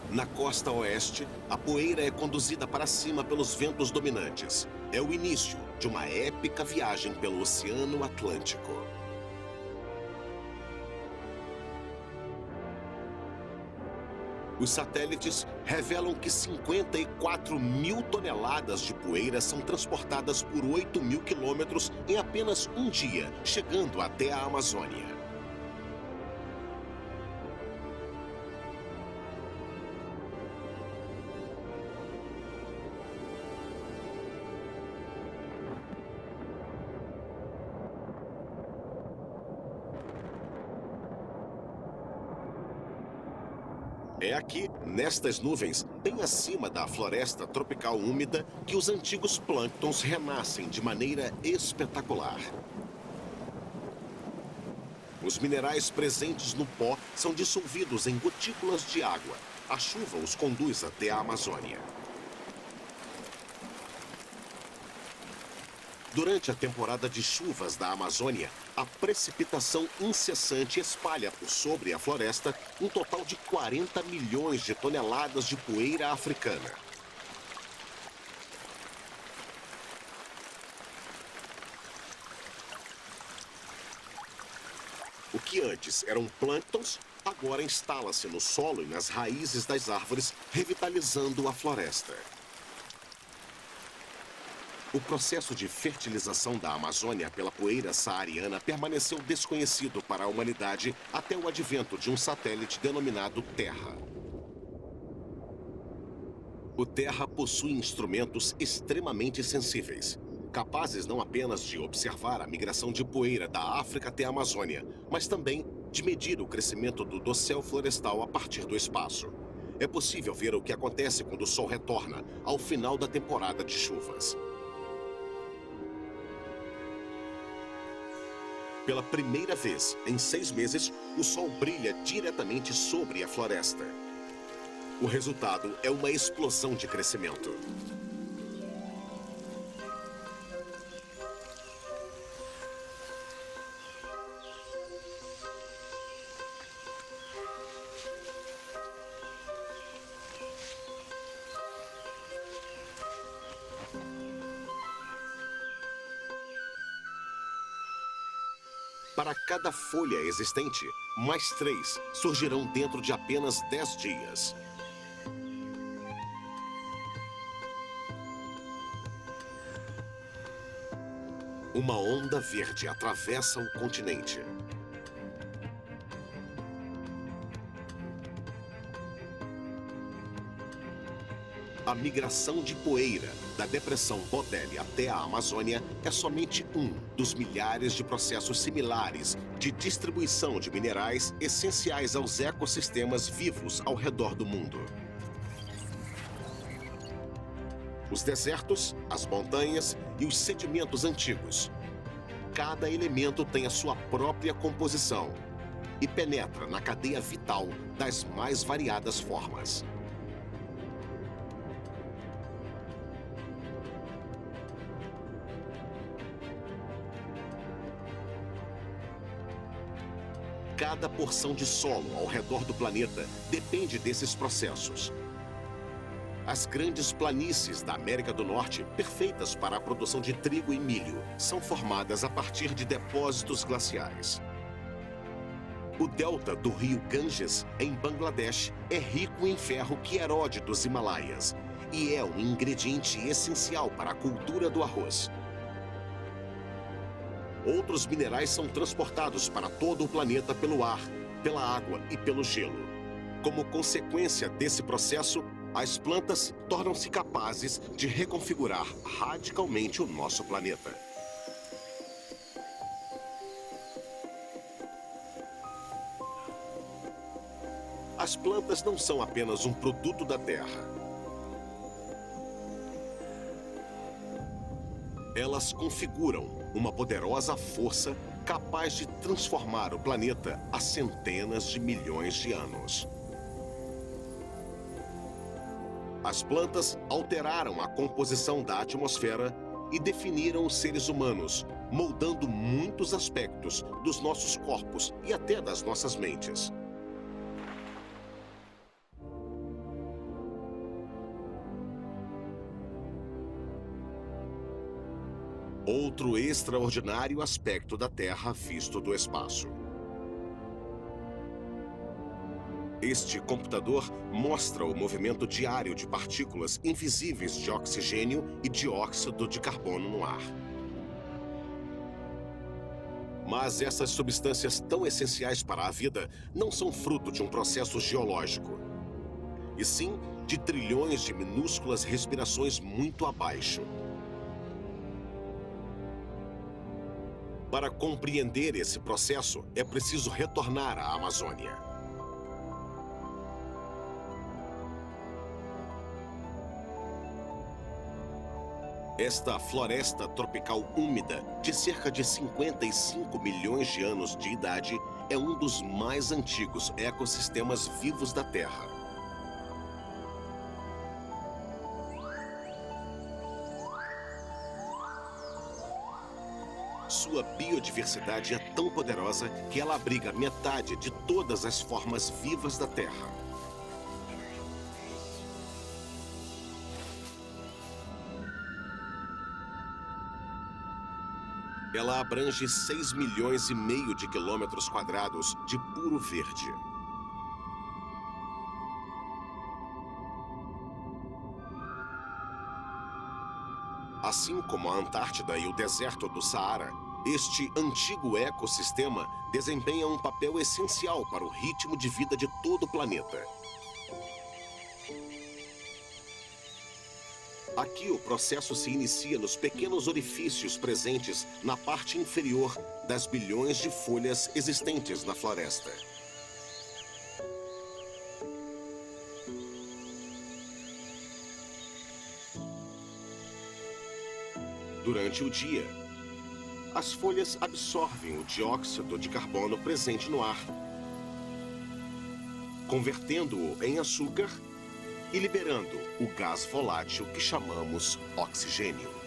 Speaker 2: Na costa oeste, a poeira é conduzida para cima pelos ventos dominantes. É o início de uma épica viagem pelo Oceano Atlântico. Os satélites revelam que 54.000 toneladas de poeira são transportadas por 8.000 quilômetros em apenas um dia, chegando até a Amazônia. É aqui, nestas nuvens, bem acima da floresta tropical úmida, que os antigos plânctons renascem de maneira espetacular. Os minerais presentes no pó são dissolvidos em gotículas de água. A chuva os conduz até a Amazônia. Durante a temporada de chuvas da Amazônia, a precipitação incessante espalha por sobre a floresta um total de 40 milhões de toneladas de poeira africana. O que antes eram plânctons, agora instala-se no solo e nas raízes das árvores, revitalizando a floresta. O processo de fertilização da Amazônia pela poeira saariana permaneceu desconhecido para a humanidade até o advento de um satélite denominado Terra. O Terra possui instrumentos extremamente sensíveis, capazes não apenas de observar a migração de poeira da África até a Amazônia, mas também de medir o crescimento do dossel florestal a partir do espaço. É possível ver o que acontece quando o Sol retorna ao final da temporada de chuvas. Pela primeira vez em 6 meses, o Sol brilha diretamente sobre a floresta. O resultado é uma explosão de crescimento. Para cada folha existente, mais 3 surgirão dentro de apenas 10 dias. Uma onda verde atravessa o continente. A migração de poeira da Depressão Bodele até a Amazônia é somente um dos milhares de processos similares de distribuição de minerais essenciais aos ecossistemas vivos ao redor do mundo. Os desertos, as montanhas e os sedimentos antigos. Cada elemento tem a sua própria composição e penetra na cadeia vital das mais variadas formas. Cada porção de solo ao redor do planeta depende desses processos. As grandes planícies da América do Norte, perfeitas para a produção de trigo e milho, são formadas a partir de depósitos glaciais. O delta do rio Ganges, em Bangladesh, é rico em ferro que erode dos Himalaias e é um ingrediente essencial para a cultura do arroz. Outros minerais são transportados para todo o planeta pelo ar, pela água e pelo gelo. Como consequência desse processo, as plantas tornam-se capazes de reconfigurar radicalmente o nosso planeta. As plantas não são apenas um produto da Terra. Elas configuram uma poderosa força capaz de transformar o planeta há centenas de milhões de anos. As plantas alteraram a composição da atmosfera e definiram os seres humanos, moldando muitos aspectos dos nossos corpos e até das nossas mentes. Outro extraordinário aspecto da Terra visto do espaço. Este computador mostra o movimento diário de partículas invisíveis de oxigênio e dióxido de carbono no ar. Mas essas substâncias tão essenciais para a vida não são fruto de um processo geológico, e sim de trilhões de minúsculas respirações muito abaixo. Para compreender esse processo, é preciso retornar à Amazônia. Esta floresta tropical úmida, de cerca de 55 milhões de anos de idade, é um dos mais antigos ecossistemas vivos da Terra. Sua biodiversidade é tão poderosa que ela abriga metade de todas as formas vivas da Terra. Ela abrange 6,5 milhões de quilômetros quadrados de puro verde. A Assim como a Antártida e o deserto do Saara, este antigo ecossistema desempenha um papel essencial para o ritmo de vida de todo o planeta. Aqui o processo se inicia nos pequenos orifícios presentes na parte inferior das bilhões de folhas existentes na floresta. Durante o dia, as folhas absorvem o dióxido de carbono presente no ar, convertendo-o em açúcar e liberando o gás volátil que chamamos oxigênio.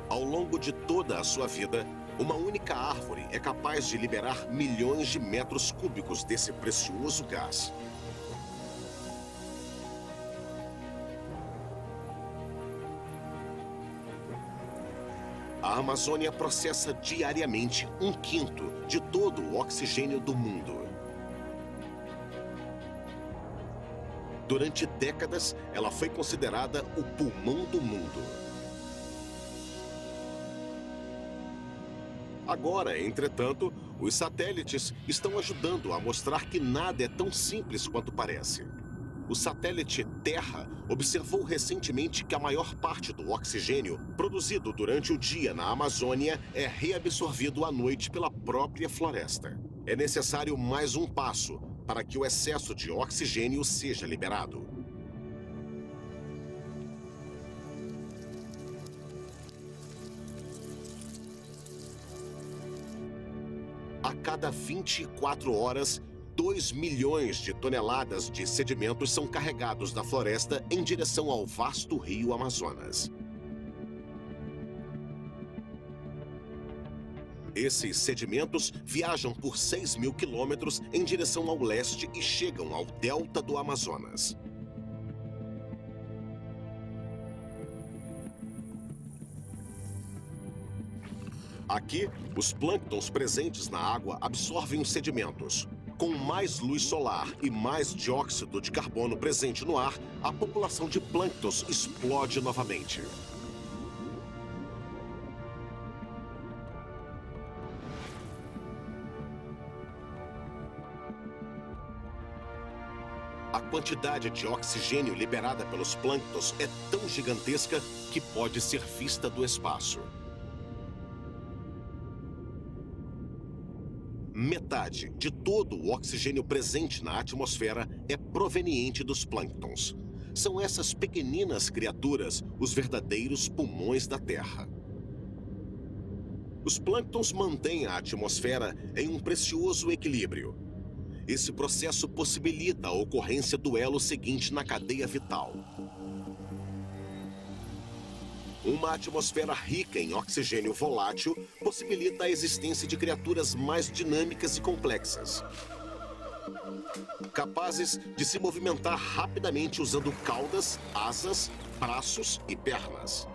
Speaker 2: Ao longo de toda a sua vida, uma única árvore é capaz de liberar milhões de metros cúbicos desse precioso gás. A Amazônia processa diariamente 1/5 de todo o oxigênio do mundo. Durante décadas, ela foi considerada o pulmão do mundo. Agora, entretanto, os satélites estão ajudando a mostrar que nada é tão simples quanto parece. O satélite Terra observou recentemente que a maior parte do oxigênio produzido durante o dia na Amazônia é reabsorvido à noite pela própria floresta. É necessário mais um passo para que o excesso de oxigênio seja liberado. A cada 24 horas, 2 milhões de toneladas de sedimentos são carregados da floresta em direção ao vasto rio Amazonas. Esses sedimentos viajam por 6.000 quilômetros em direção ao leste e chegam ao delta do Amazonas. Aqui, os plânctons presentes na água absorvem os sedimentos. Com mais luz solar e mais dióxido de carbono presente no ar, a população de plânctons explode novamente. A quantidade de oxigênio liberada pelos plânctons é tão gigantesca que pode ser vista do espaço. Metade de todo o oxigênio presente na atmosfera é proveniente dos plânctons. São essas pequeninas criaturas os verdadeiros pulmões da Terra. Os plânctons mantêm a atmosfera em um precioso equilíbrio. Esse processo possibilita a ocorrência do elo seguinte na cadeia vital. Uma atmosfera rica em oxigênio volátil possibilita a existência de criaturas mais dinâmicas e complexas, capazes de se movimentar rapidamente usando caudas, asas, braços e pernas.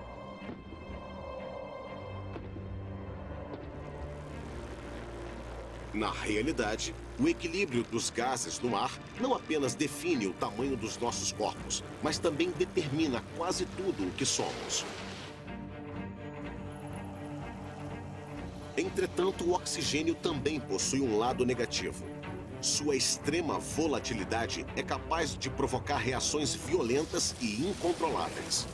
Speaker 2: Na realidade, o equilíbrio dos gases no ar não apenas define o tamanho dos nossos corpos, mas também determina quase tudo o que somos. Entretanto, o oxigênio também possui um lado negativo. Sua extrema volatilidade é capaz de provocar reações violentas e incontroláveis.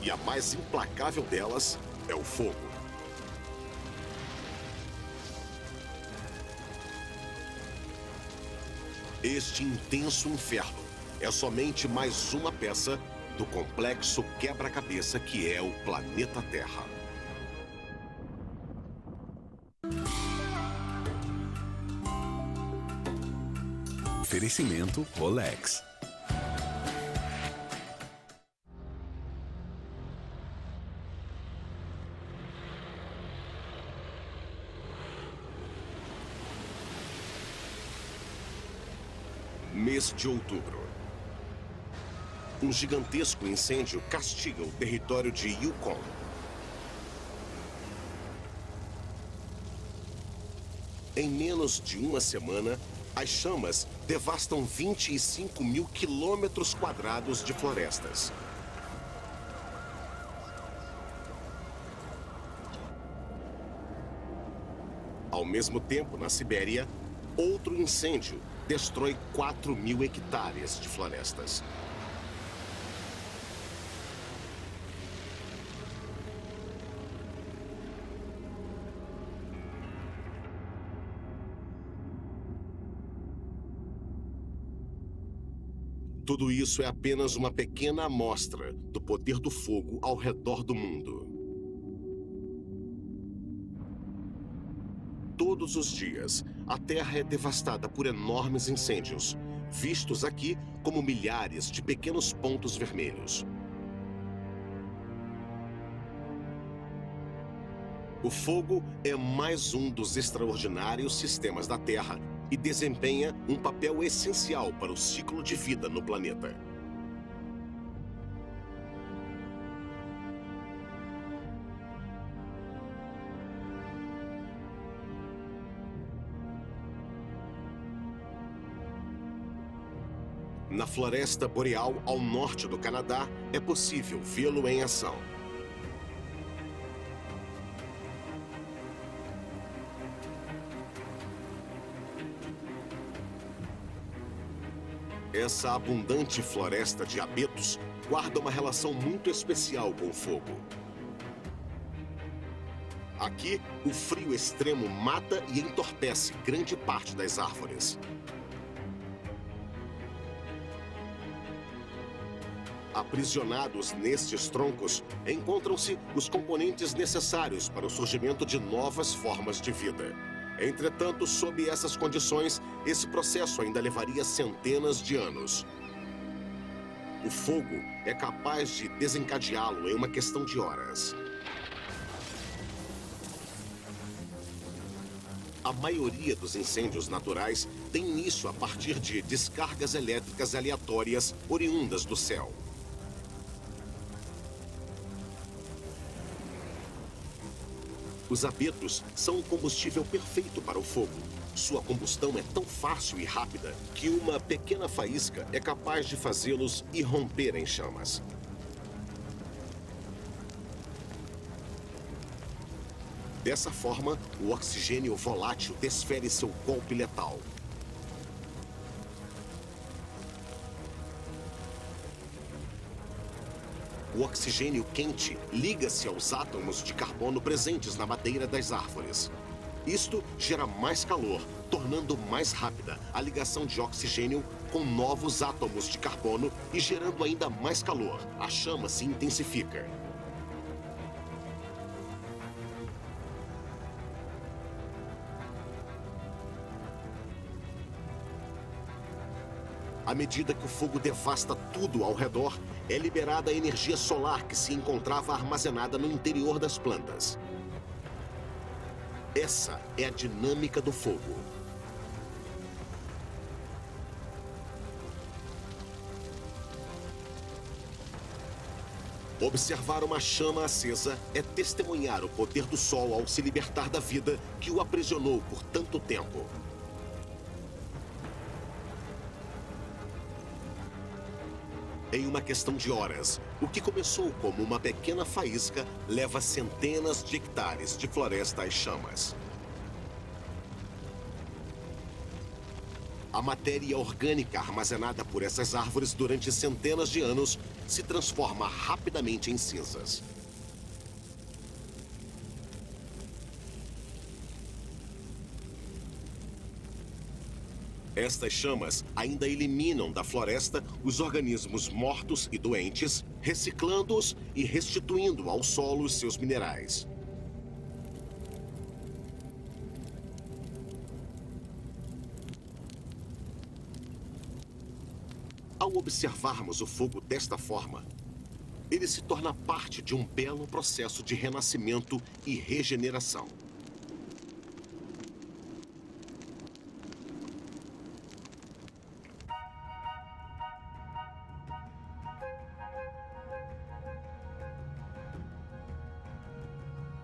Speaker 2: E a mais implacável delas é o fogo. Este intenso inferno é somente mais uma peça do complexo quebra-cabeça que é o planeta Terra.
Speaker 1: Oferecimento Rolex.
Speaker 2: Mês de outubro. Um gigantesco incêndio castiga o território de Yukon. Em menos de uma semana, as chamas devastam 25 mil quilômetros quadrados de florestas. Ao mesmo tempo, na Sibéria, outro incêndio destrói 4 mil hectares de florestas. Tudo isso é apenas uma pequena amostra do poder do fogo ao redor do mundo. Todos os dias, a Terra é devastada por enormes incêndios, vistos aqui como milhares de pequenos pontos vermelhos. O fogo é mais um dos extraordinários sistemas da Terra e desempenha um papel essencial para o ciclo de vida no planeta. Na floresta boreal ao norte do Canadá, é possível vê-lo em ação. Essa abundante floresta de abetos guarda uma relação muito especial com o fogo. Aqui, o frio extremo mata e entorpece grande parte das árvores. Aprisionados nestes troncos, encontram-se os componentes necessários para o surgimento de novas formas de vida. Entretanto, sob essas condições, esse processo ainda levaria centenas de anos. O fogo é capaz de desencadeá-lo em uma questão de horas. A maioria dos incêndios naturais tem início a partir de descargas elétricas aleatórias oriundas do céu. Os abetos são o combustível perfeito para o fogo. Sua combustão é tão fácil e rápida que uma pequena faísca é capaz de fazê-los irromper em chamas. Dessa forma, o oxigênio volátil desfere seu golpe letal. O oxigênio quente liga-se aos átomos de carbono presentes na madeira das árvores. Isto gera mais calor, tornando mais rápida a ligação de oxigênio com novos átomos de carbono e gerando ainda mais calor. A chama se intensifica. À medida que o fogo devasta tudo ao redor, é liberada a energia solar que se encontrava armazenada no interior das plantas. Essa é a dinâmica do fogo. Observar uma chama acesa é testemunhar o poder do sol ao se libertar da vida que o aprisionou por tanto tempo. Em uma questão de horas, o que começou como uma pequena faísca leva centenas de hectares de floresta às chamas. A matéria orgânica armazenada por essas árvores durante centenas de anos se transforma rapidamente em cinzas. Estas chamas ainda eliminam da floresta os organismos mortos e doentes, reciclando-os e restituindo ao solo seus minerais. Ao observarmos o fogo desta forma, ele se torna parte de um belo processo de renascimento e regeneração.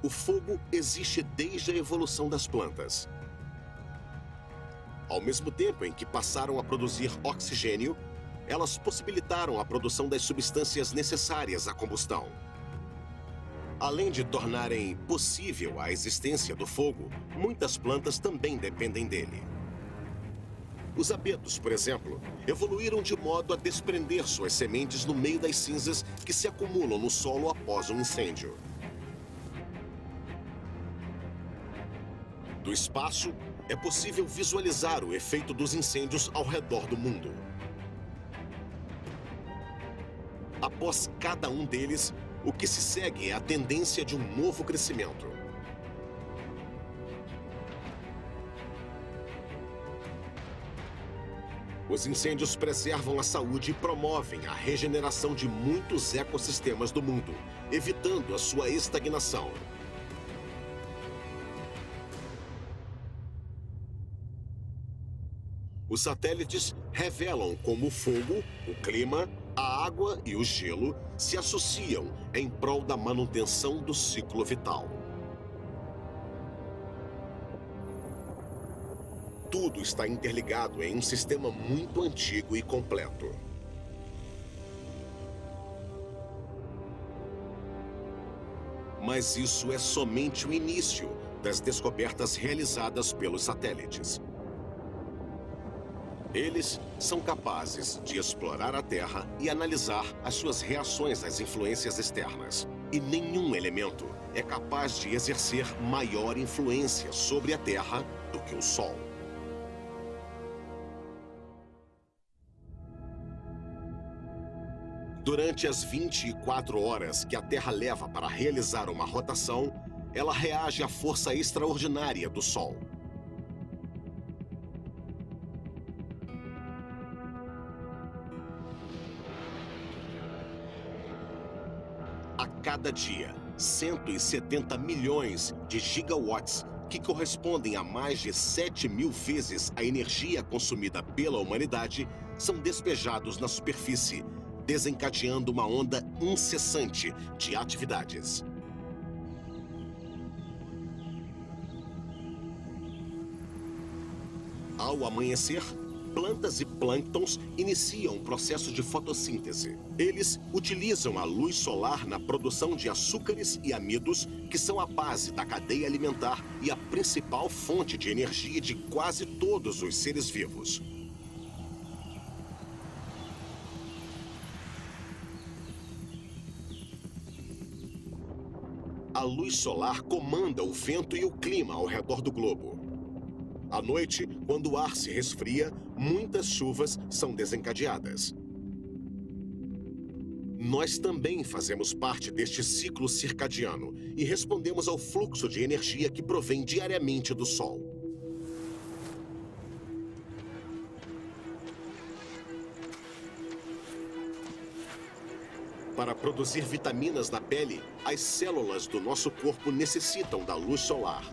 Speaker 2: O fogo existe desde a evolução das plantas. Ao mesmo tempo em que passaram a produzir oxigênio, elas possibilitaram a produção das substâncias necessárias à combustão. Além de tornarem possível a existência do fogo, muitas plantas também dependem dele. Os abetos, por exemplo, evoluíram de modo a desprender suas sementes no meio das cinzas que se acumulam no solo após um incêndio. Do espaço, é possível visualizar o efeito dos incêndios ao redor do mundo. Após cada um deles, o que se segue é a tendência de um novo crescimento. Os incêndios preservam a saúde e promovem a regeneração de muitos ecossistemas do mundo, evitando a sua estagnação. Os satélites revelam como o fogo, o clima, a água e o gelo se associam em prol da manutenção do ciclo vital. Tudo está interligado em um sistema muito antigo e completo. Mas isso é somente o início das descobertas realizadas pelos satélites. Eles são capazes de explorar a Terra e analisar as suas reações às influências externas. E nenhum elemento é capaz de exercer maior influência sobre a Terra do que o Sol. Durante as 24 horas que a Terra leva para realizar uma rotação, ela reage à força extraordinária do Sol. A cada dia, 170 milhões de gigawatts, que correspondem a mais de 7.000 vezes a energia consumida pela humanidade, são despejados na superfície, desencadeando uma onda incessante de atividades. Ao amanhecer, plantas e plânctons iniciam o processo de fotossíntese. Eles utilizam a luz solar na produção de açúcares e amidos, que são a base da cadeia alimentar e a principal fonte de energia de quase todos os seres vivos. A luz solar comanda o vento e o clima ao redor do globo. À noite, quando o ar se resfria, muitas chuvas são desencadeadas. Nós também fazemos parte deste ciclo circadiano e respondemos ao fluxo de energia que provém diariamente do Sol. Para produzir vitaminas na pele, as células do nosso corpo necessitam da luz solar.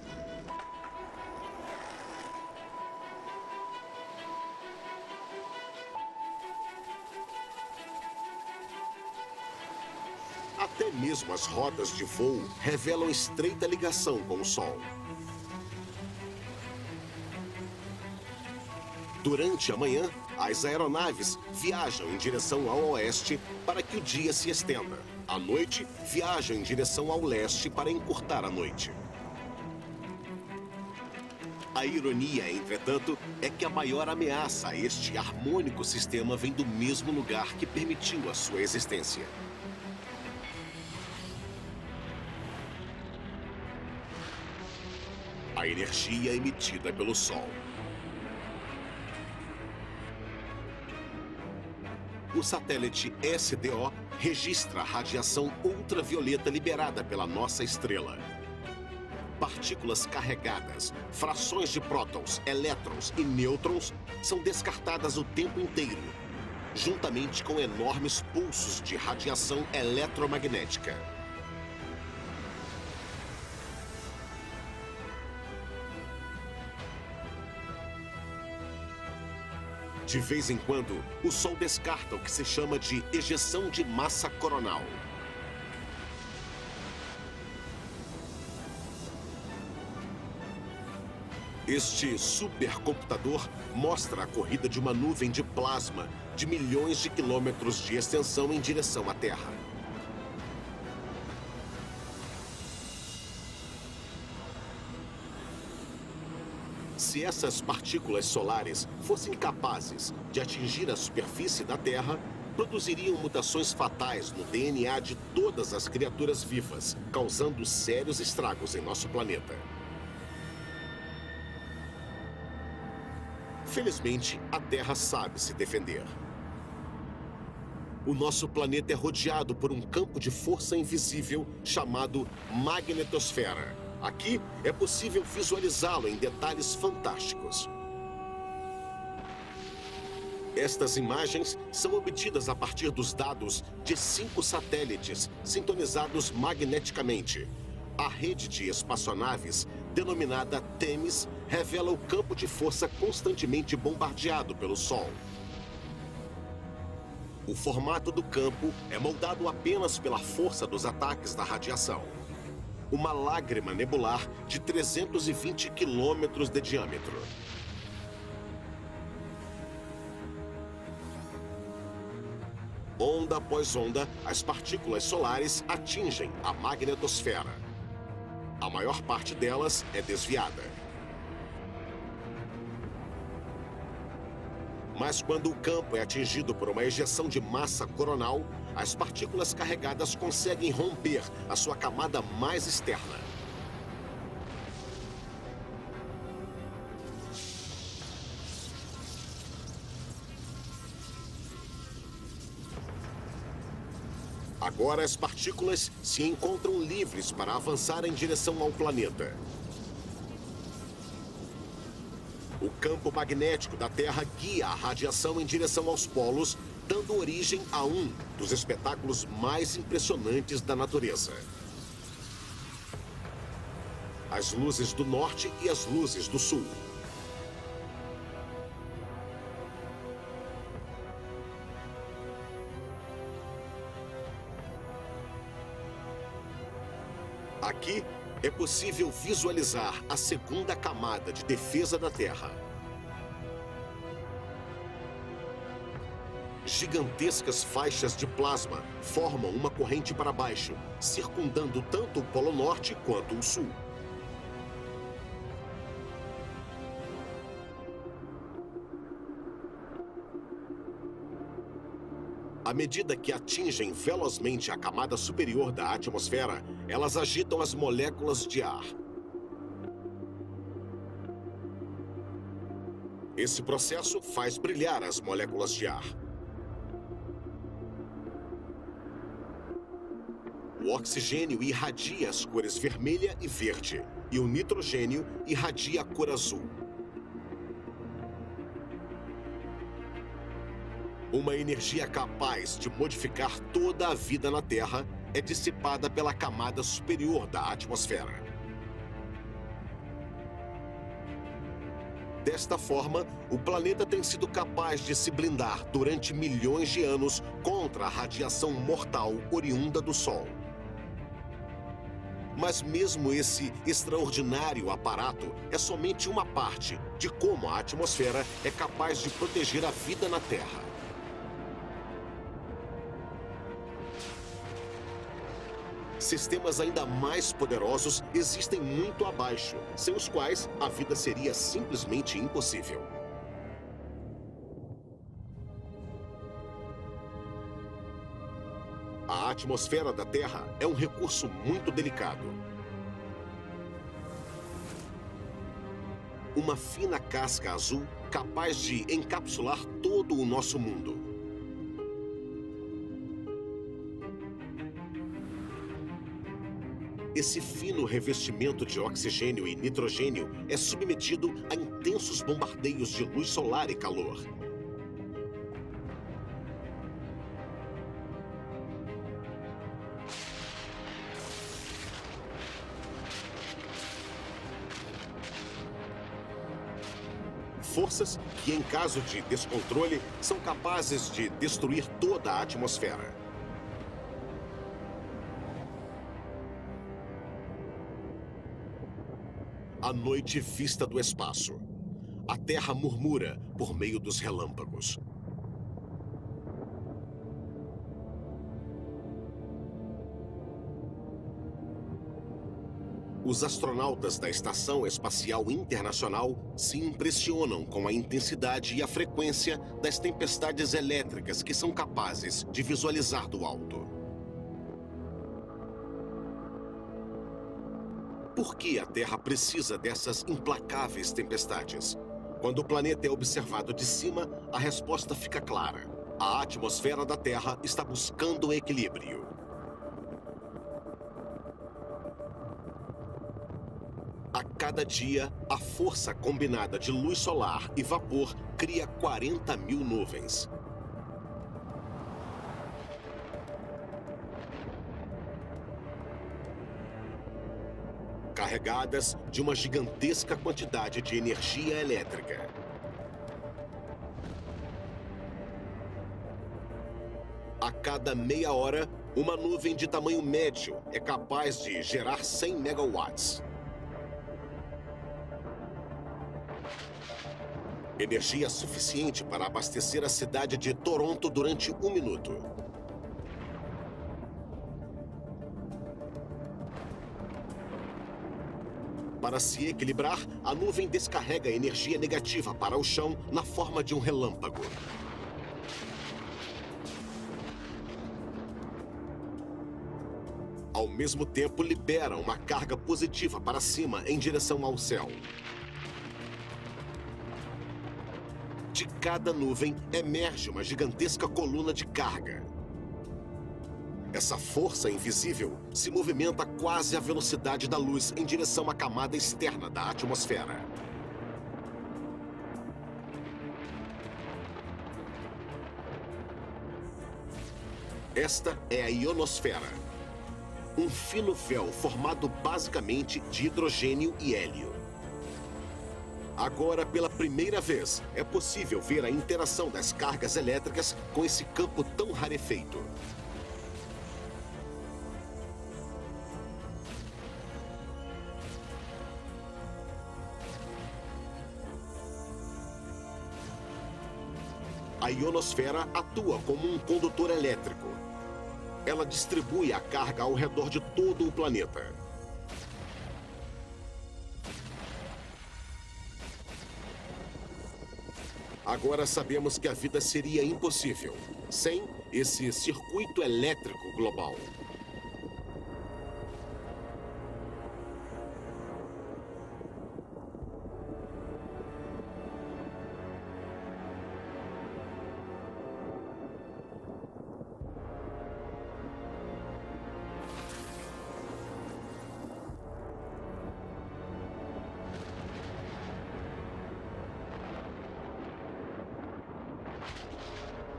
Speaker 2: Até mesmo as rotas de voo revelam estreita ligação com o Sol. Durante a manhã, as aeronaves viajam em direção ao oeste para que o dia se estenda. À noite, viajam em direção ao leste para encurtar a noite. A ironia, entretanto, é que a maior ameaça a este harmônico sistema vem do mesmo lugar que permitiu a sua existência. A energia emitida pelo Sol. O satélite SDO registra a radiação ultravioleta liberada pela nossa estrela. Partículas carregadas, frações de prótons, elétrons e nêutrons são descartadas o tempo inteiro, juntamente com enormes pulsos de radiação eletromagnética. De vez em quando, o Sol descarta o que se chama de ejeção de massa coronal. Este supercomputador mostra a corrida de uma nuvem de plasma de milhões de quilômetros de extensão em direção à Terra. Se essas partículas solares fossem capazes de atingir a superfície da Terra, produziriam mutações fatais no DNA de todas as criaturas vivas, causando sérios estragos em nosso planeta. Felizmente, a Terra sabe se defender. O nosso planeta é rodeado por um campo de força invisível chamado magnetosfera. Aqui é possível visualizá-lo em detalhes fantásticos. Estas imagens são obtidas a partir dos dados de 5 satélites sintonizados magneticamente. A rede de espaçonaves, denominada Temis, revela o campo de força constantemente bombardeado pelo Sol. O formato do campo é moldado apenas pela força dos ataques da radiação. Uma lágrima nebular de 320 quilômetros de diâmetro. Onda após onda, as partículas solares atingem a magnetosfera. A maior parte delas é desviada. Mas quando o campo é atingido por uma ejeção de massa coronal, as partículas carregadas conseguem romper a sua camada mais externa. Agora as partículas se encontram livres para avançar em direção ao planeta. O campo magnético da Terra guia a radiação em direção aos polos, dando origem a um dos espetáculos mais impressionantes da natureza. As luzes do norte e as luzes do sul. Aqui é possível visualizar a segunda camada de defesa da Terra. Gigantescas faixas de plasma formam uma corrente para baixo, circundando tanto o Polo Norte quanto o Sul. À medida que atingem velozmente a camada superior da atmosfera, elas agitam as moléculas de ar. Esse processo faz brilhar as moléculas de ar. O oxigênio irradia as cores vermelha e verde, e o nitrogênio irradia a cor azul. Uma energia capaz de modificar toda a vida na Terra é dissipada pela camada superior da atmosfera. Desta forma, o planeta tem sido capaz de se blindar durante milhões de anos contra a radiação mortal oriunda do Sol. Mas mesmo esse extraordinário aparato é somente uma parte de como a atmosfera é capaz de proteger a vida na Terra. Sistemas ainda mais poderosos existem muito abaixo, sem os quais a vida seria simplesmente impossível. A atmosfera da Terra é um recurso muito delicado. Uma fina casca azul capaz de encapsular todo o nosso mundo. Esse fino revestimento de oxigênio e nitrogênio é submetido a intensos bombardeios de luz solar e calor. Forças que, em caso de descontrole, são capazes de destruir toda a atmosfera. A A noite vista do espaço. A Terra murmura por meio dos relâmpagos. Os astronautas da Estação Espacial Internacional se impressionam com a intensidade e a frequência das tempestades elétricas que são capazes de visualizar do alto. Por que a Terra precisa dessas implacáveis tempestades? Quando o planeta é observado de cima, a resposta fica clara. A atmosfera da Terra está buscando equilíbrio. A cada dia, a força combinada de luz solar e vapor cria 40 mil nuvens. Carregadas de uma gigantesca quantidade de energia elétrica. A cada meia hora, uma nuvem de tamanho médio é capaz de gerar 100 megawatts. Energia suficiente para abastecer a cidade de Toronto durante 1 minuto. Para se equilibrar, a nuvem descarrega energia negativa para o chão na forma de um relâmpago. Ao mesmo tempo, libera uma carga positiva para cima em direção ao céu. De cada nuvem emerge uma gigantesca coluna de carga. Essa força invisível se movimenta quase à velocidade da luz em direção à camada externa da atmosfera. Esta é a ionosfera, um fino véu formado basicamente de hidrogênio e hélio. Agora, pela primeira vez, é possível ver a interação das cargas elétricas com esse campo tão rarefeito. A ionosfera atua como um condutor elétrico. Ela distribui a carga ao redor de todo o planeta. Agora sabemos que a vida seria impossível sem esse circuito elétrico global.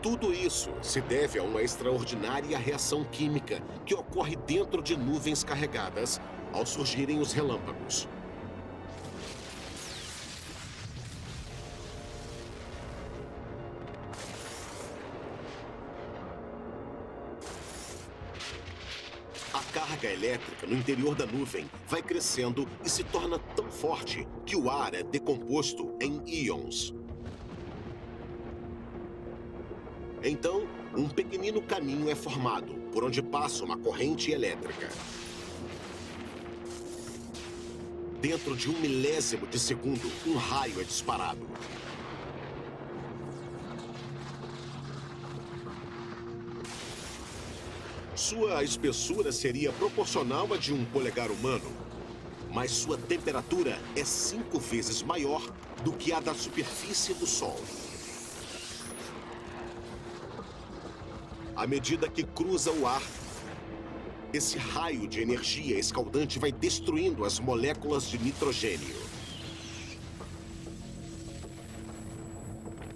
Speaker 2: Tudo isso se deve a uma extraordinária reação química que ocorre dentro de nuvens carregadas ao surgirem os relâmpagos. A carga elétrica no interior da nuvem vai crescendo e se torna tão forte que o ar é decomposto em íons. Então, um pequenino caminho é formado, por onde passa uma corrente elétrica. Dentro de 1 milésimo de segundo, um raio é disparado. Sua espessura seria proporcional à de um polegar humano, mas sua temperatura é 5 vezes maior do que a da superfície do Sol. À medida que cruza o ar, esse raio de energia escaldante vai destruindo as moléculas de nitrogênio.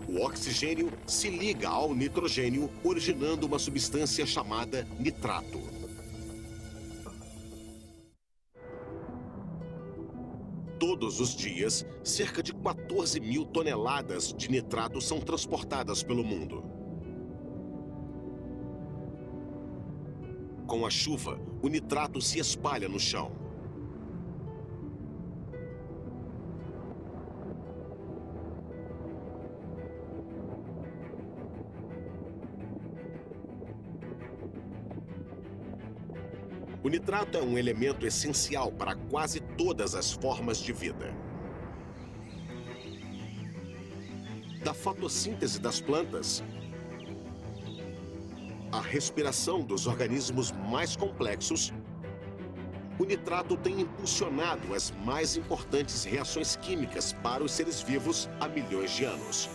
Speaker 2: O oxigênio se liga ao nitrogênio, originando uma substância chamada nitrato. Todos os dias, cerca de 14 mil toneladas de nitrato são transportadas pelo mundo. Com a chuva, o nitrato se espalha no chão. O nitrato é um elemento essencial para quase todas as formas de vida. Da fotossíntese das plantas, à respiração dos organismos mais complexos, o nitrato tem impulsionado as mais importantes reações químicas para os seres vivos há milhões de anos.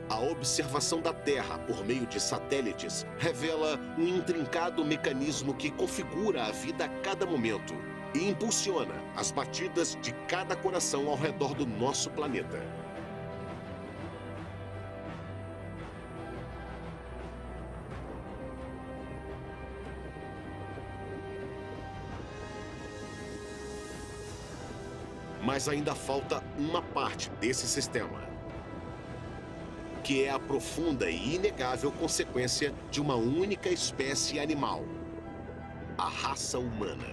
Speaker 2: A observação da Terra por meio de satélites revela um intrincado mecanismo que configura a vida a cada momento e impulsiona as batidas de cada coração ao redor do nosso planeta. Mas ainda falta uma parte desse sistema, que é a profunda e inegável consequência de uma única espécie animal, a raça humana.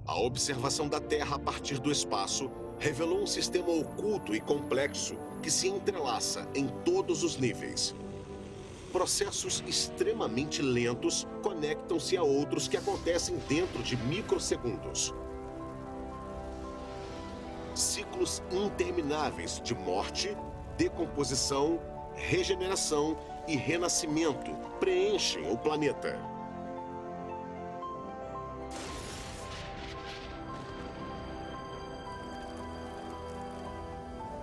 Speaker 2: A observação da Terra a partir do espaço revelou um sistema oculto e complexo que se entrelaça em todos os níveis. Processos extremamente lentos conectam-se a outros que acontecem dentro de microsegundos. Ciclos intermináveis de morte, decomposição, regeneração e renascimento preenchem o planeta.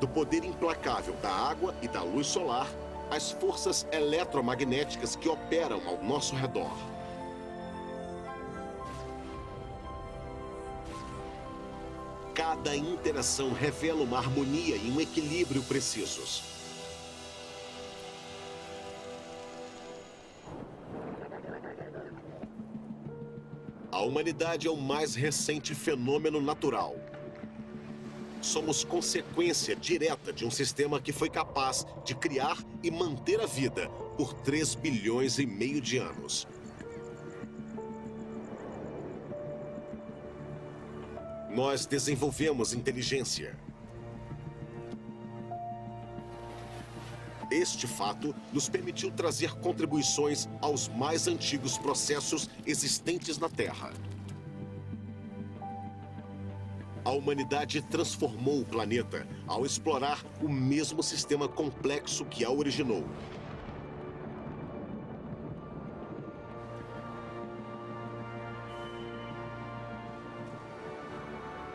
Speaker 2: Do poder implacável da água e da luz solar, as forças eletromagnéticas que operam ao nosso redor. Cada interação revela uma harmonia e um equilíbrio precisos. A humanidade é o mais recente fenômeno natural. Somos consequência direta de um sistema que foi capaz de criar e manter a vida por 3 bilhões e meio de anos. Nós desenvolvemos inteligência. Este fato nos permitiu trazer contribuições aos mais antigos processos existentes na Terra. A humanidade transformou o planeta ao explorar o mesmo sistema complexo que a originou.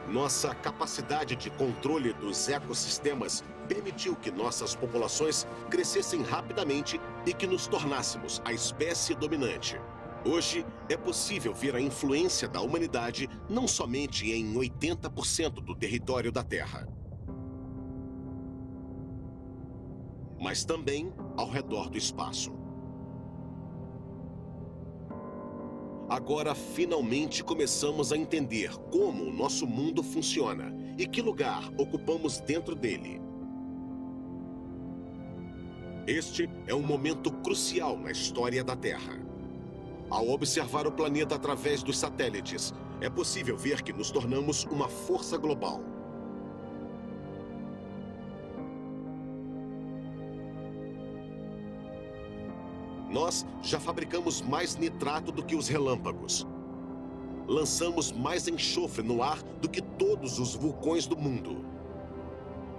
Speaker 2: Nossa capacidade de controle dos ecossistemas permitiu que nossas populações crescessem rapidamente e que nos tornássemos a espécie dominante. Hoje, é possível ver a influência da humanidade não somente em 80% do território da Terra, mas também ao redor do espaço. Agora, finalmente, começamos a entender como o nosso mundo funciona e que lugar ocupamos dentro dele. Este é um momento crucial na história da Terra. Ao observar o planeta através dos satélites, é possível ver que nos tornamos uma força global. Nós já fabricamos mais nitrato do que os relâmpagos. Lançamos mais enxofre no ar do que todos os vulcões do mundo.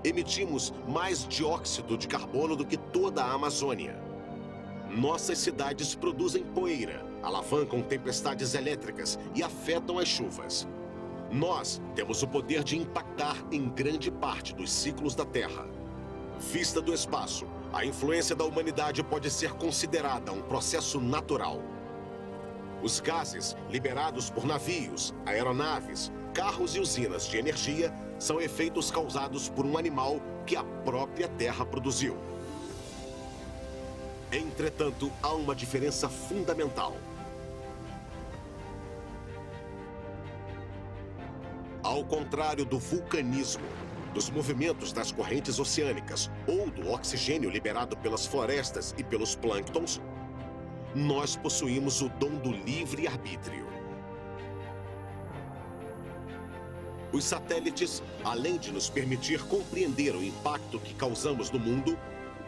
Speaker 2: Emitimos mais dióxido de carbono do que toda a Amazônia. Nossas cidades produzem poeira, alavancam tempestades elétricas e afetam as chuvas. Nós temos o poder de impactar em grande parte dos ciclos da Terra. Vista do espaço, a influência da humanidade pode ser considerada um processo natural. Os gases liberados por navios, aeronaves, carros e usinas de energia são efeitos causados por um animal que a própria Terra produziu. Entretanto, há uma diferença fundamental. Ao contrário do vulcanismo, dos movimentos das correntes oceânicas ou do oxigênio liberado pelas florestas e pelos plânctons, nós possuímos o dom do livre-arbítrio. Os satélites, além de nos permitir compreender o impacto que causamos no mundo,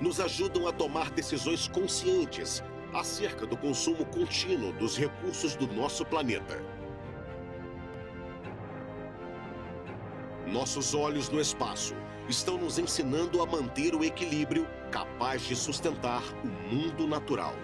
Speaker 2: nos ajudam a tomar decisões conscientes acerca do consumo contínuo dos recursos do nosso planeta. Nossos olhos no espaço estão nos ensinando a manter o equilíbrio capaz de sustentar o mundo natural.